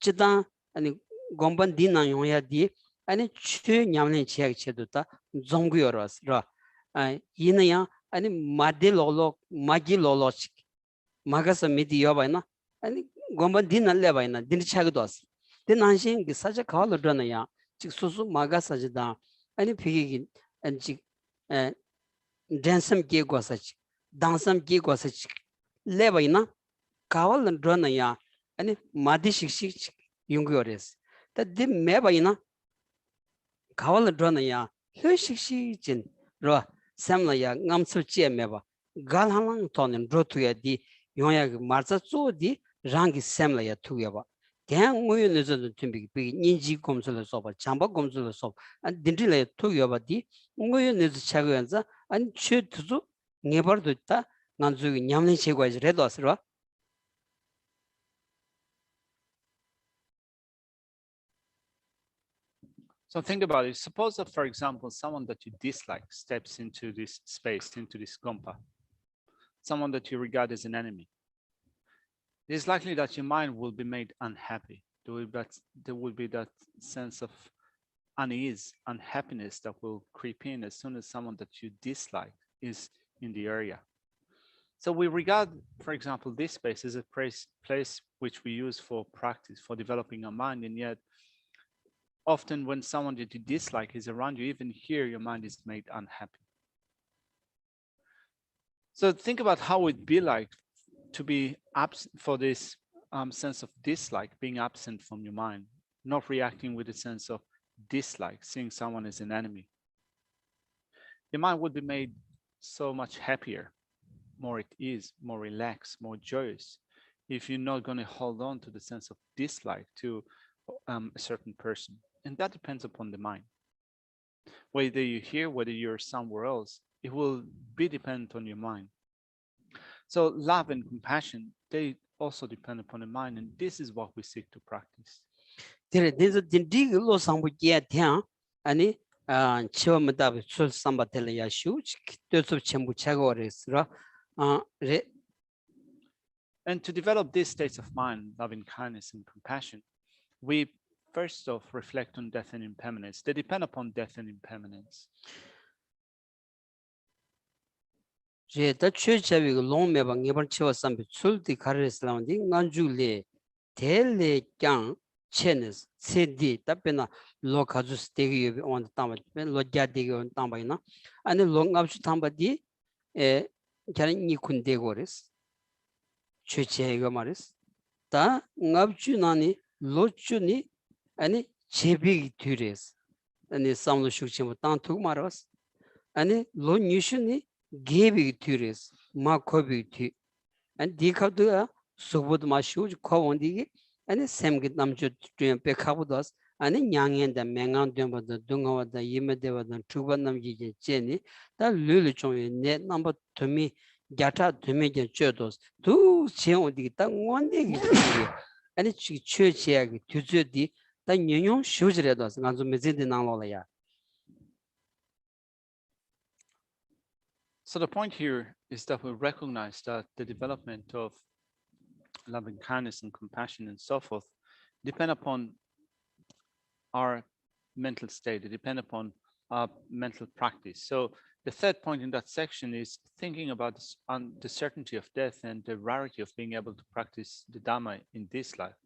chida ani gomban dinan yoya di ani chu nyamne chiag cheduta zonggu yoros ra yinaya ani magi lolo chik magasa midi yobana 아니 gomban dinal래 바이나 dinchagdos dinan신 기 사자 가로 드나야 즉 소수 마가사지다 아니 비기 안직 댄섬 게고사치 dan섬 게고사치 레바이나 가월 드나야 아니 마디식식 용거레스 다디 메바이나 가월 드나야 회식식진 로 삼라야 남설지에 메바 갈하랑 토는 로투야디 용약 마자 쪼디 랑기 샘라야 투여바 대한 모여내서도 준비 인지 검술을 써봐 장바 검술을 써 딘딜에 투여바디 모여내서 차고연자 안 최투도 네버도 있다 난주기 냠는 제거해서 해도 왔으라. So think about it. Suppose that, for example, someone that you dislike steps into this space, into this gompa, someone that you regard as an enemy. It is likely that your mind will be made unhappy. There will be that sense of unease, unhappiness that will creep in as soon as someone that you dislike is in the area. So we regard, for example, this space as a place which we use for practice, for developing our mind, and yet Often when someone that you dislike is around you, even here, your mind is made unhappy. So think about how it'd be like to be absent for this sense of dislike, being absent from your mind, not reacting with a sense of dislike, seeing someone as an enemy. Your mind would be made so much happier, more at ease, more relaxed, more joyous, if you're not going to hold on to the sense of dislike to a certain person. And that depends upon the mind. Whether you're here, whether you're somewhere else, it will be dependent on your mind. So love and compassion, they also depend upon the mind, and this is what we seek to practice. There's a dindig lo sambu ye tian ani chiwa matabi sul samba tele ya shu tsu chembu chago res ra re. And to develop these states of mind, loving kindness and compassion, we first off reflect on death and impermanence. They depend upon death and impermanence. Je ta chue chawi long me ba ngebar chiwa sambi sul di khares la ndi nganju le tele kyang chenes sedi tapena lo khazu stegi yobi on tamba lo jadegi on tamba ina ani lo ngapchu tamba di kyan ni kunde gores chue chega maris ta ngapchu nani lo chu ni ani chebi tures ani samlo shukchim tan thuk maros ani lo nyushu ni gebi tures ma kobi tu and dikabdu subud ma shuj khowondi ani semgi namju tuyen pe khabudas ani nyangyen da mengan demba da dungawa da yimedeva da chuba namji je cheni da lulu chongye ne namba tumi gyata tumi je chodos tu cheondi ta ngonde gi ani chi chue che gi tuzu di da nyonyong shujre dos nganzu mezidi nanglo ya. So the point here is that we recognize that the development of loving kindness and compassion and so forth depend upon our mental state, they depend upon our mental practice. So the third point in that section is thinking about the certainty of death and the rarity of being able to practice the Dhamma in this life.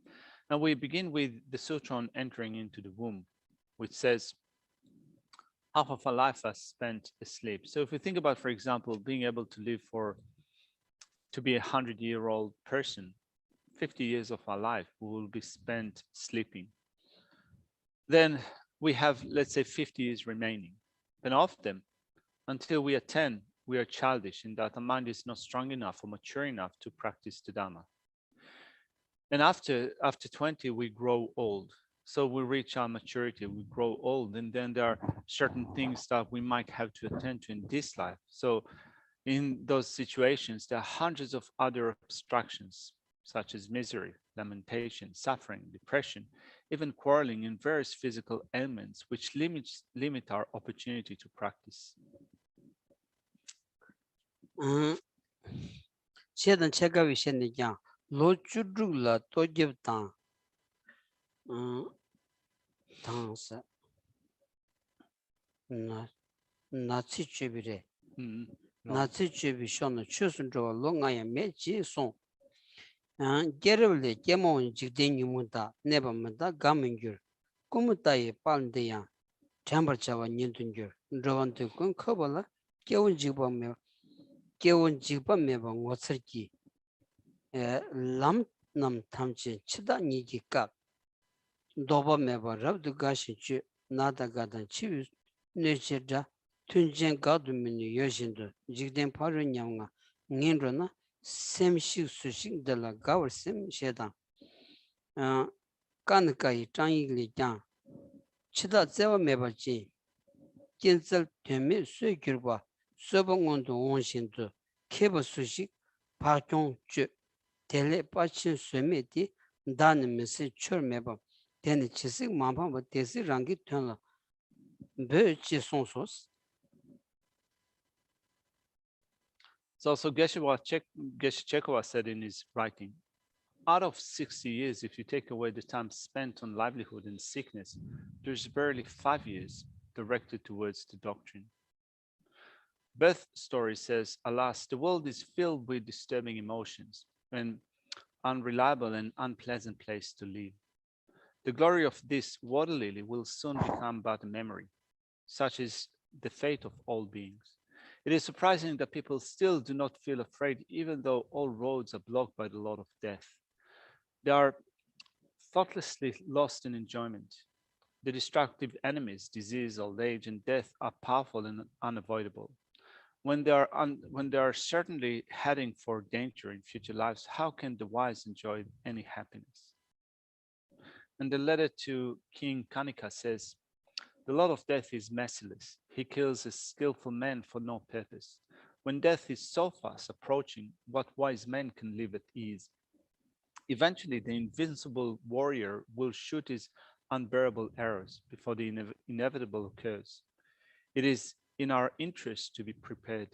Now we begin with the sutra on entering into the womb, which says, half of our life is spent asleep. So if we think about, for example, being able to live to be 100-year-old person, 50 years of our life will be spent sleeping. Then we have, let's say, 50 years remaining. And of them, until we are 10, we are childish in that our mind is not strong enough or mature enough to practice the Dhamma. And after 20, we grow old. So we reach our maturity, we grow old, and then there are certain things that we might have to attend to in this life. So in those situations, there are hundreds of other obstructions, such as misery, lamentation, suffering, depression, even quarreling, and various physical ailments, which limit our opportunity to practice. Tansa Nazi chubire Nazi chubi shona chusun jo longa ya mechi son gerevle gemon jigden yumuda nebamada gamingur kumutaye palndeya chamber chawa nyintungur ndrawante kun khobala gewon jigba meba ngotsarki lam nam tamche chida nigi kap doba meba rabdu gashi chu nada gadan chiwi necheda tunjen gadu mini yoshindo jigden paru nyamga ngenro na semshik sushik dala gawar sem shedan kanikayi changi kyang chida zewa meba chi kinzal teme sui gyurba soba ngondo onshindo keba sushik pakyong chu tele pachin sume di dani misi chur meba teni chisik mampamba tesi rangi tunla be chi sonsos. So Geshe Chekwa said in his writing, out of 60 years, if you take away the time spent on livelihood and sickness, there's barely 5 years directed towards the doctrine. Birth story says, alas, the world is filled with disturbing emotions and unreliable and unpleasant place to live. The glory of this water lily will soon become but a memory. Such is the fate of all beings. It is surprising that people still do not feel afraid, even though all roads are blocked by the Lord of Death. They are thoughtlessly lost in enjoyment. The destructive enemies, disease, old age, and death, are powerful and unavoidable. When they are certainly heading for danger in future lives, how can the wise enjoy any happiness? And the letter to King Kanika says, the Lord of Death is merciless. He kills a skillful man for no purpose. When death is so fast approaching, what wise man can live at ease? Eventually, the invincible warrior will shoot his unbearable arrows before the inevitable occurs. It is in our interest to be prepared.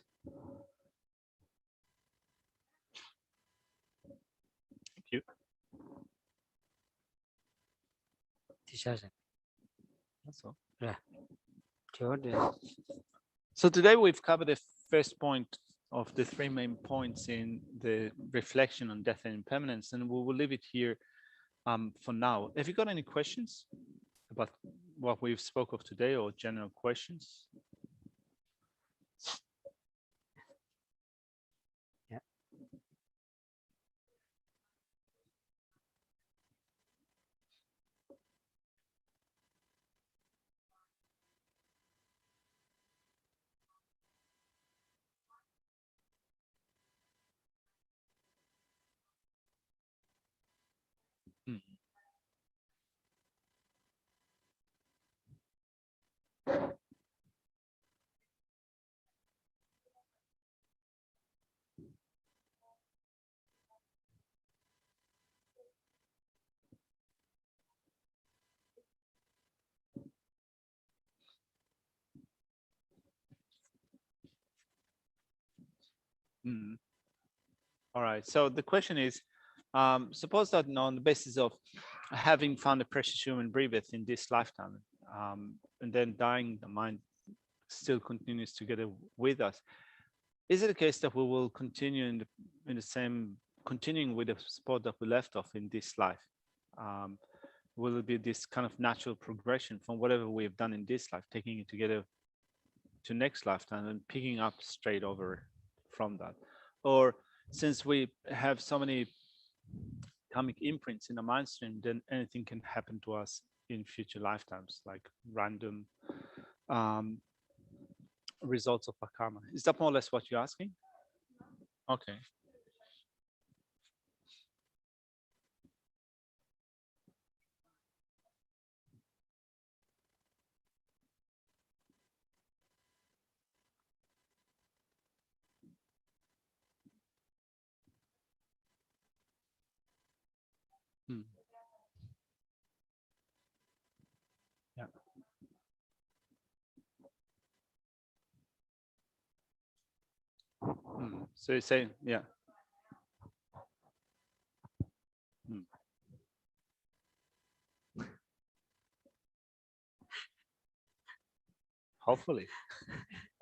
Thank you. That's all. Yeah. So today we've covered the first point of the three main points in the reflection on death and impermanence, and we will leave it here for now. Have you got any questions about what we've spoke of today, or general questions? Yeah. All right. So the question is, suppose that on the basis of having found a precious human breatheth in this lifetime, and then dying, the mind still continues together with us. Is it a case that we will continue in the same, continuing with the spot that we left off in this life? Will it be this kind of natural progression from whatever we have done in this life, taking it together to next lifetime and picking up straight over from that? Or since we have so many karmic imprints in the mind stream, then anything can happen to us in future lifetimes, like random results of our karma. Is that more or less what you're asking? Okay. Yeah. So you're saying, yeah. Hopefully.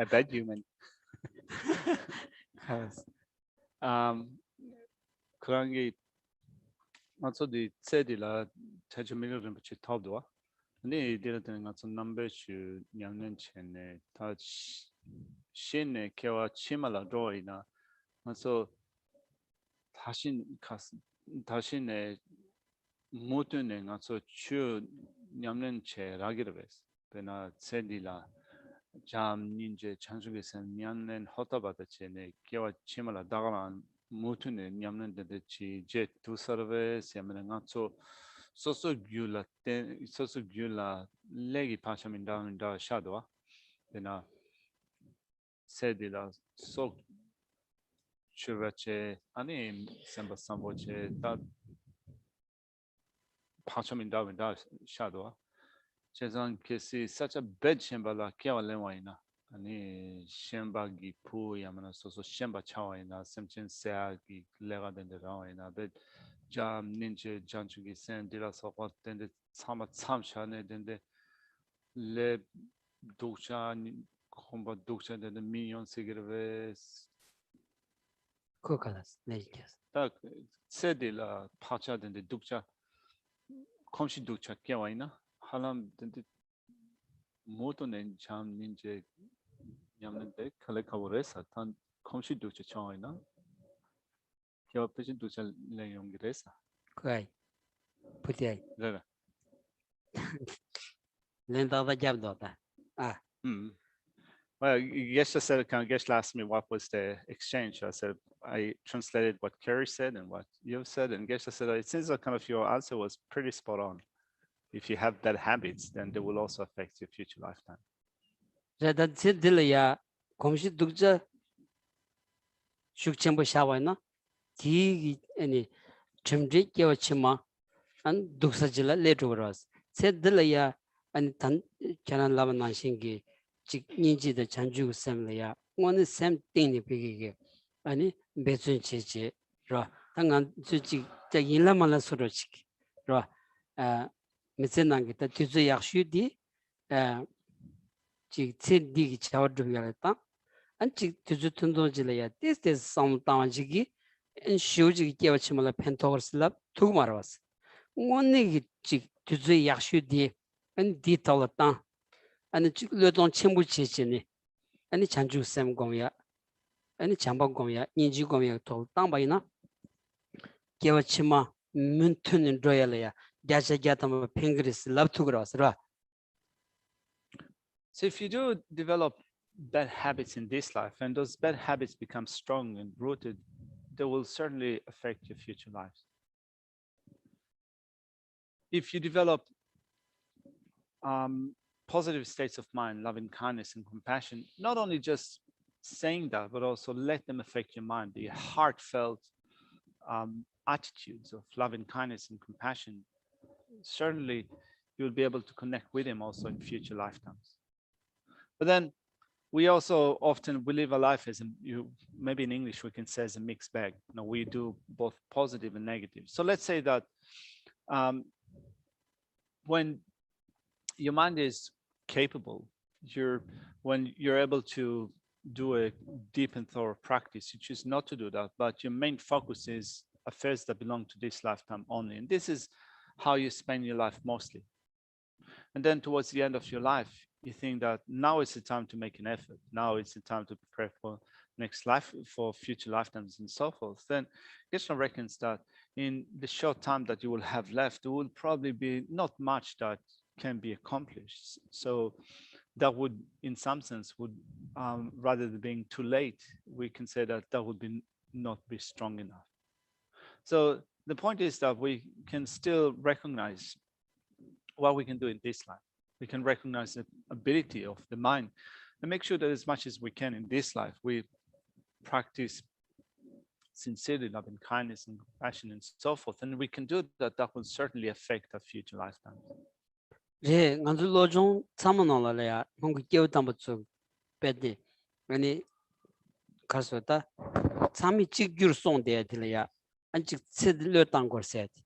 I bet you mean. 그런 게 맞서디 세디라 자주미를 붙이 타도와 근데 이들한테는 같은 넘버슈 냥년 전에 다 신의 개와 치말라 로이나 그래서 다신의 모든에 가서 추 냥년 제라기를 했어. 그나 세디라 잠 ninje chansuge sen nyanlen hotaba chene kewa chimala dagaran mutune nyamnen de chi je tu service yamna ngacho soso gyula legi pachamin down da shadwa dena sedila so chuvache ani semba samboche da pachamin down da shadwa Chezan kesi such a bed shembala kewa lewaina. Ani shemba gi pu yamana soso shemba chawaina semchen seagi lega dende rawaina bed jam ninche janchu gi sen dila sokot dende tsama tsam shane dende le duksha komba duksha dende minyon sigirves Kukalas, Neljas. tak sedila pacha dende duksha komshi ducha kyawaina halam dente moto nen cham ninje nyamnde khale khaboresa tan komshi ducha chawaina kya pechen ducha le yongiresa kai putai rara lenda da jabdo ta Well, Geshe said, Geshe asked me what was the exchange. I said, I translated what Kerry said and what you've said. And Geshe said, it seems like kind of your answer was pretty spot on. If you have bad habits, then they will also affect your future lifetime. Rada zidilaya komshi dukja shukchenpo shawaina di ani chimri kyewa chima an duksa jila letu waras. Zidilaya ani tan kyanan laba nanshingi chik ninji da chanju semlaya ngoni sem tingni pigige ani bezun cheche ra tangan zuchik ta yinla mala suro chik ra mitse nangi ta tuzu yakshu di chik tse digi chawar dhubiyala ta an chik tuzu tundo jila ya tes sam tawa jigi an shiu jigi kyewa chimala pentogor silab tuk marwas ngoni gi chik tuzu yakshu di an di tawla ta an chik lodong chenpu cheche ni ani chanju sem gongya ani chamba gongya ninji gongya tol tangba ina kyewa chima muntun royala ya gyacha gyatama pingris lab tukuras ra. So if you do develop bad habits in this life and those bad habits become strong and rooted, they will certainly affect your future lives. If you develop positive states of mind, loving kindness and compassion, not only just saying that, but also let them affect your mind, the heartfelt attitudes of loving kindness and compassion, certainly you'll be able to connect with him also in future lifetimes. But then we also often, we live a life as maybe in English we can say as a mixed bag. We do both positive and negative. So let's say that when your mind is capable, when you're able to do a deep and thorough practice, you choose not to do that, but your main focus is affairs that belong to this lifetime only. And this is how you spend your life mostly. And then towards the end of your life, you think that now is the time to make an effort. Now it's the time to prepare for next life, for future lifetimes and so forth. Then Geshe reckons that in the short time that you will have left, there will probably be not much that can be accomplished. So that would, in some sense, would rather than being too late, we can say that that would be not be strong enough. So the point is that we can still recognize what we can do in this life. We can recognize the ability of the mind and make sure that as much as we can in this life, we practice sincerely loving kindness and compassion and so forth. And we can do that, that will certainly affect our future lifetimes. 제 nganzu lojong tsamanala ya ngongu kyew tambo tsu pedi ani karsota tsami chik gyur song de dile ya an chik tsid le tangor sedi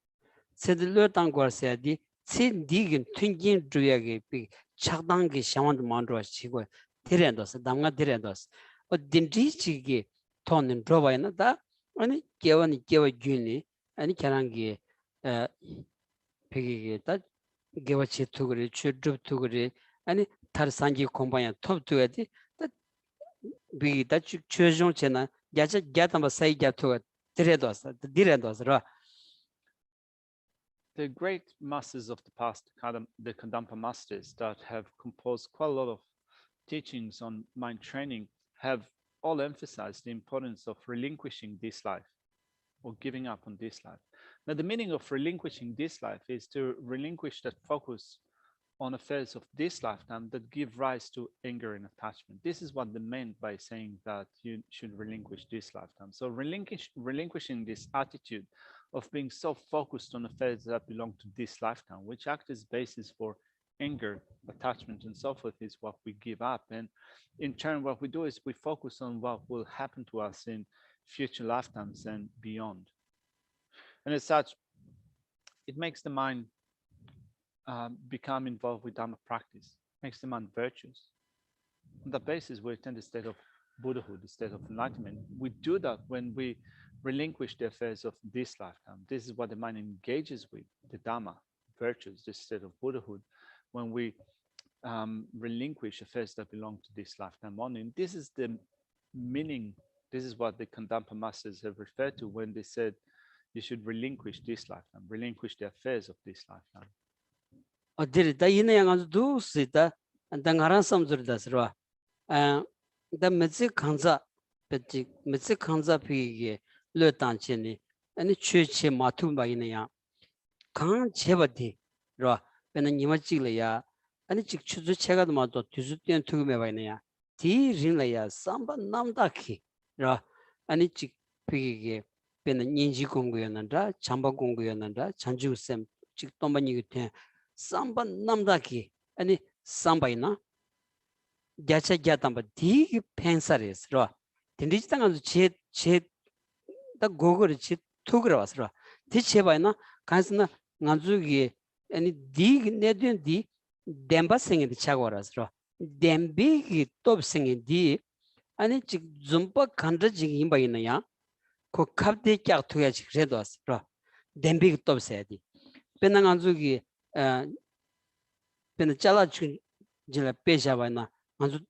tsid le tangor sedi tsid digin tungin druya ge bi chakdang ge shawand mandro chigo tirendos damga tirendos o dindri chigi tonin droba ina da ani kyewa gyuni ani karangi pegi da gewachi tuguri chudrup tuguri ani tar sangi kompanya top tugadi da bi da chujong chena yacha gyatamba sai gyatuga diredos ra. The great masters of the past, the Kadampa masters that have composed quite a lot of teachings on mind training, have all emphasized the importance of relinquishing this life or giving up on this life. Now, the meaning of relinquishing this life is to relinquish that focus on affairs of this lifetime that give rise to anger and attachment. This is what they meant by saying that you should relinquish this lifetime. So relinquishing this attitude of being so focused on affairs that belong to this lifetime, which act as basis for anger, attachment, and so forth, is what we give up. And in turn, what we do is we focus on what will happen to us in future lifetimes and beyond. And as such, it makes the mind become involved with Dhamma practice, makes the mind virtuous. On that basis, we attain the state of Buddhahood, the state of enlightenment. We do that when we relinquish the affairs of this lifetime. This is what the mind engages with, the Dhamma, virtues, this state of Buddhahood, when we relinquish affairs that belong to this lifetime only. And this is the meaning, this is what the Kandampa masters have referred to when they said you should relinquish this lifetime, relinquish the affairs of this lifetime. 어디다 이내 양아도 두스다 안당하란 섬들다스로 다 메지 강자 베지 메지 강자 비게 르단치니 아니 최체 마투바이네야 강 제바디로 베는 니마찌래야 아니 직 추주 체가도 마도 뒤즈된 투금에 바이네야 디린래야 삼바 남다키로 아니 직 비게 베는 인지 공부였는다 잠바 공부였는다 잔주쌤 직 동반이게 Samba namdaki, ani sambaina. Jacha jatamba di pensares, ro. Tindistanga che the gogor che tugravas, ro. Tichebaina, Kansana Nanzugi, any dig nedin di demba singing the chagoras, ro. Dembi top singing di, ani zumpa kandra jingimba in ya, ko kapde kyak to yach redos, ro. Dembi top sedi. Penanganzugi. Pena chala jila pesha vaina anzu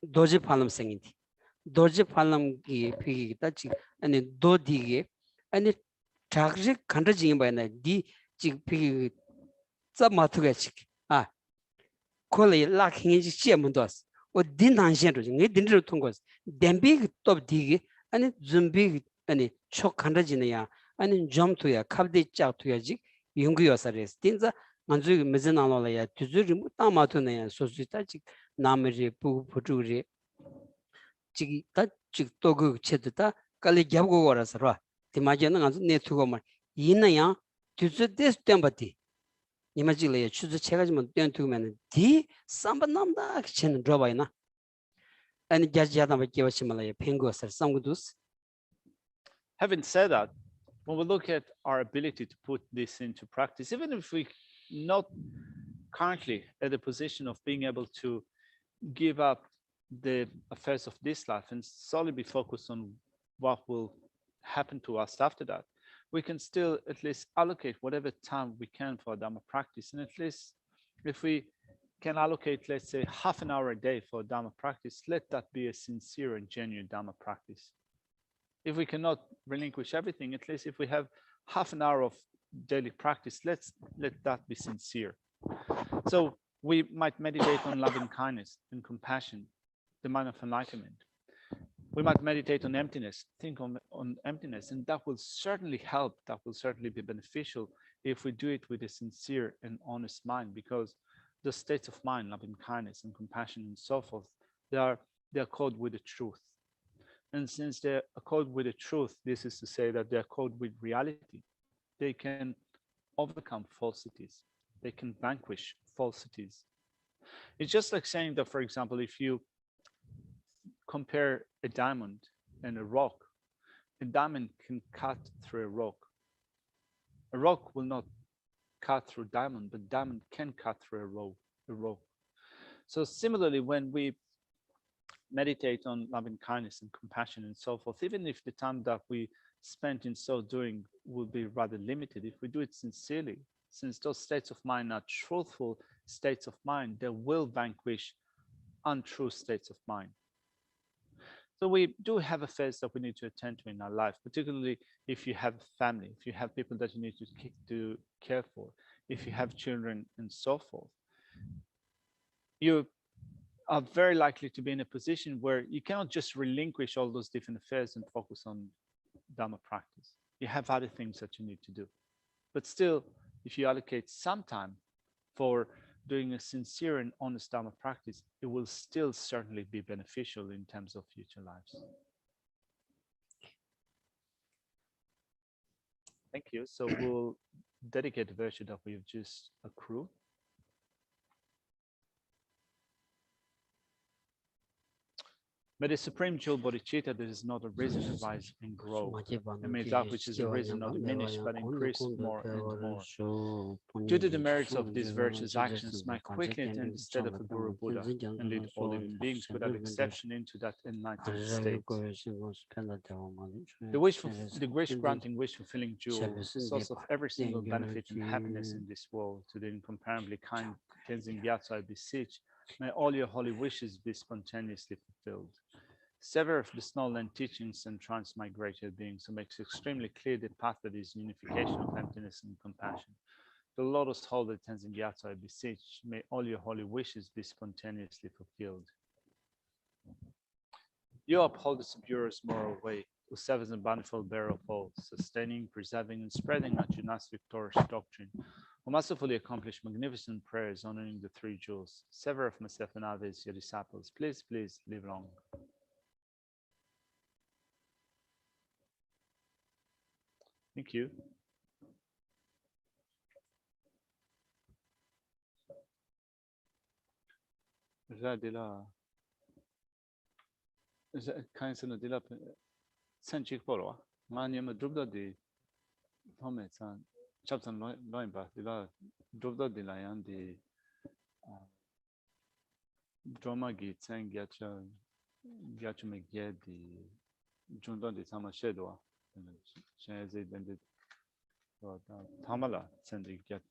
doje phalam sengindi doje phalam ki phigi ta chi ani do dige ani thakje khanda ji vaina di chi phigi za mathu ga chi khole la khingi ji che mun dos o din dan shen ro ngi din ro thong gos dembi top dige ani zumbi ani chok khanda ji ne ya ani jom tu ya khabde cha tu ya ji Yunguyosares, Tinza, Manzu Mizinalaya, Tuzuri, Tamatuna, Sositachi, Namiri, Puturi, Chigita, Chitogu, Chedita, Kali Jago Warasara, Timajana, Netugoma, Yinaya, Tuzu des Tempati. Imagine, choose the Chegajman, 2 minutes, D, Samba Namda action, Drovina. And Jajana Kivashimalaya, Pingos, or some goods. Having said that, when we look at our ability to put this into practice, even if we're not currently at the position of being able to give up the affairs of this life and solely be focused on what will happen to us after that, we can still at least allocate whatever time we can for Dhamma practice. And at least if we can allocate, let's say, half an hour a day for Dhamma practice, let that be a sincere and genuine Dhamma practice. If we cannot relinquish everything, at least if we have half an hour of daily practice, let that be sincere. So we might meditate on loving kindness and compassion, the mind of enlightenment. We might meditate on emptiness, think on emptiness, and that will certainly help, that will certainly be beneficial if we do it with a sincere and honest mind, because the states of mind, loving kindness and compassion and so forth, they are called with the truth. And since they're called with the truth, this is to say that they're called with reality. They can overcome falsities. They can vanquish falsities. It's just like saying that, for example, if you compare a diamond and a rock, a diamond can cut through a rock. A rock will not cut through diamond, but diamond can cut through a rock. So similarly, when we meditate on loving kindness and compassion and so forth, even if the time that we spent in so doing will be rather limited, if we do it sincerely, since those states of mind are truthful states of mind, they will vanquish untrue states of mind. So we do have affairs that we need to attend to in our life, particularly if you have family, if you have people that you need to care for, if you have children and so forth. You are very likely to be in a position where you cannot just relinquish all those different affairs and focus on Dhamma practice. You have other things that you need to do. But still, if you allocate some time for doing a sincere and honest Dhamma practice, it will still certainly be beneficial in terms of future lives. Thank you. So we'll dedicate the virtue that we've just accrued. But the supreme jewel bodhicitta, there is not a reason to rise and grow. It means that which is a reason not diminish but increase more and more. Due to the merits of these virtuous actions, might quickly attain the state of a Guru Buddha and lead all living beings without exception into that enlightened state. The wish granting, wish fulfilling jewel, source of every single benefit and happiness in this world, to the incomparably kind Tenzin Gyatso I beseech, may all your holy wishes be spontaneously fulfilled. Several of the snowland teachings and transmigrated beings who makes extremely clear the path that is unification of emptiness and compassion. The lotus holder Tenzin Gyatso I beseech, may all your holy wishes be spontaneously fulfilled. You uphold the subjurous moral way, who serves and bountiful bearer of all, sustaining, preserving, and spreading Arjuna's victorious doctrine, who masterfully accomplish magnificent prayers honoring the three jewels. Several of myself and others, your disciples, please live long. Thank you. Sanchik Polo, Maniam Drubda di Hometsan, Chapsan Loimba, Drubda di Layan di Droma Gitsan Gachu Megye di Junda di Samashedoa, Shazid and Tamala, Sandy Gat.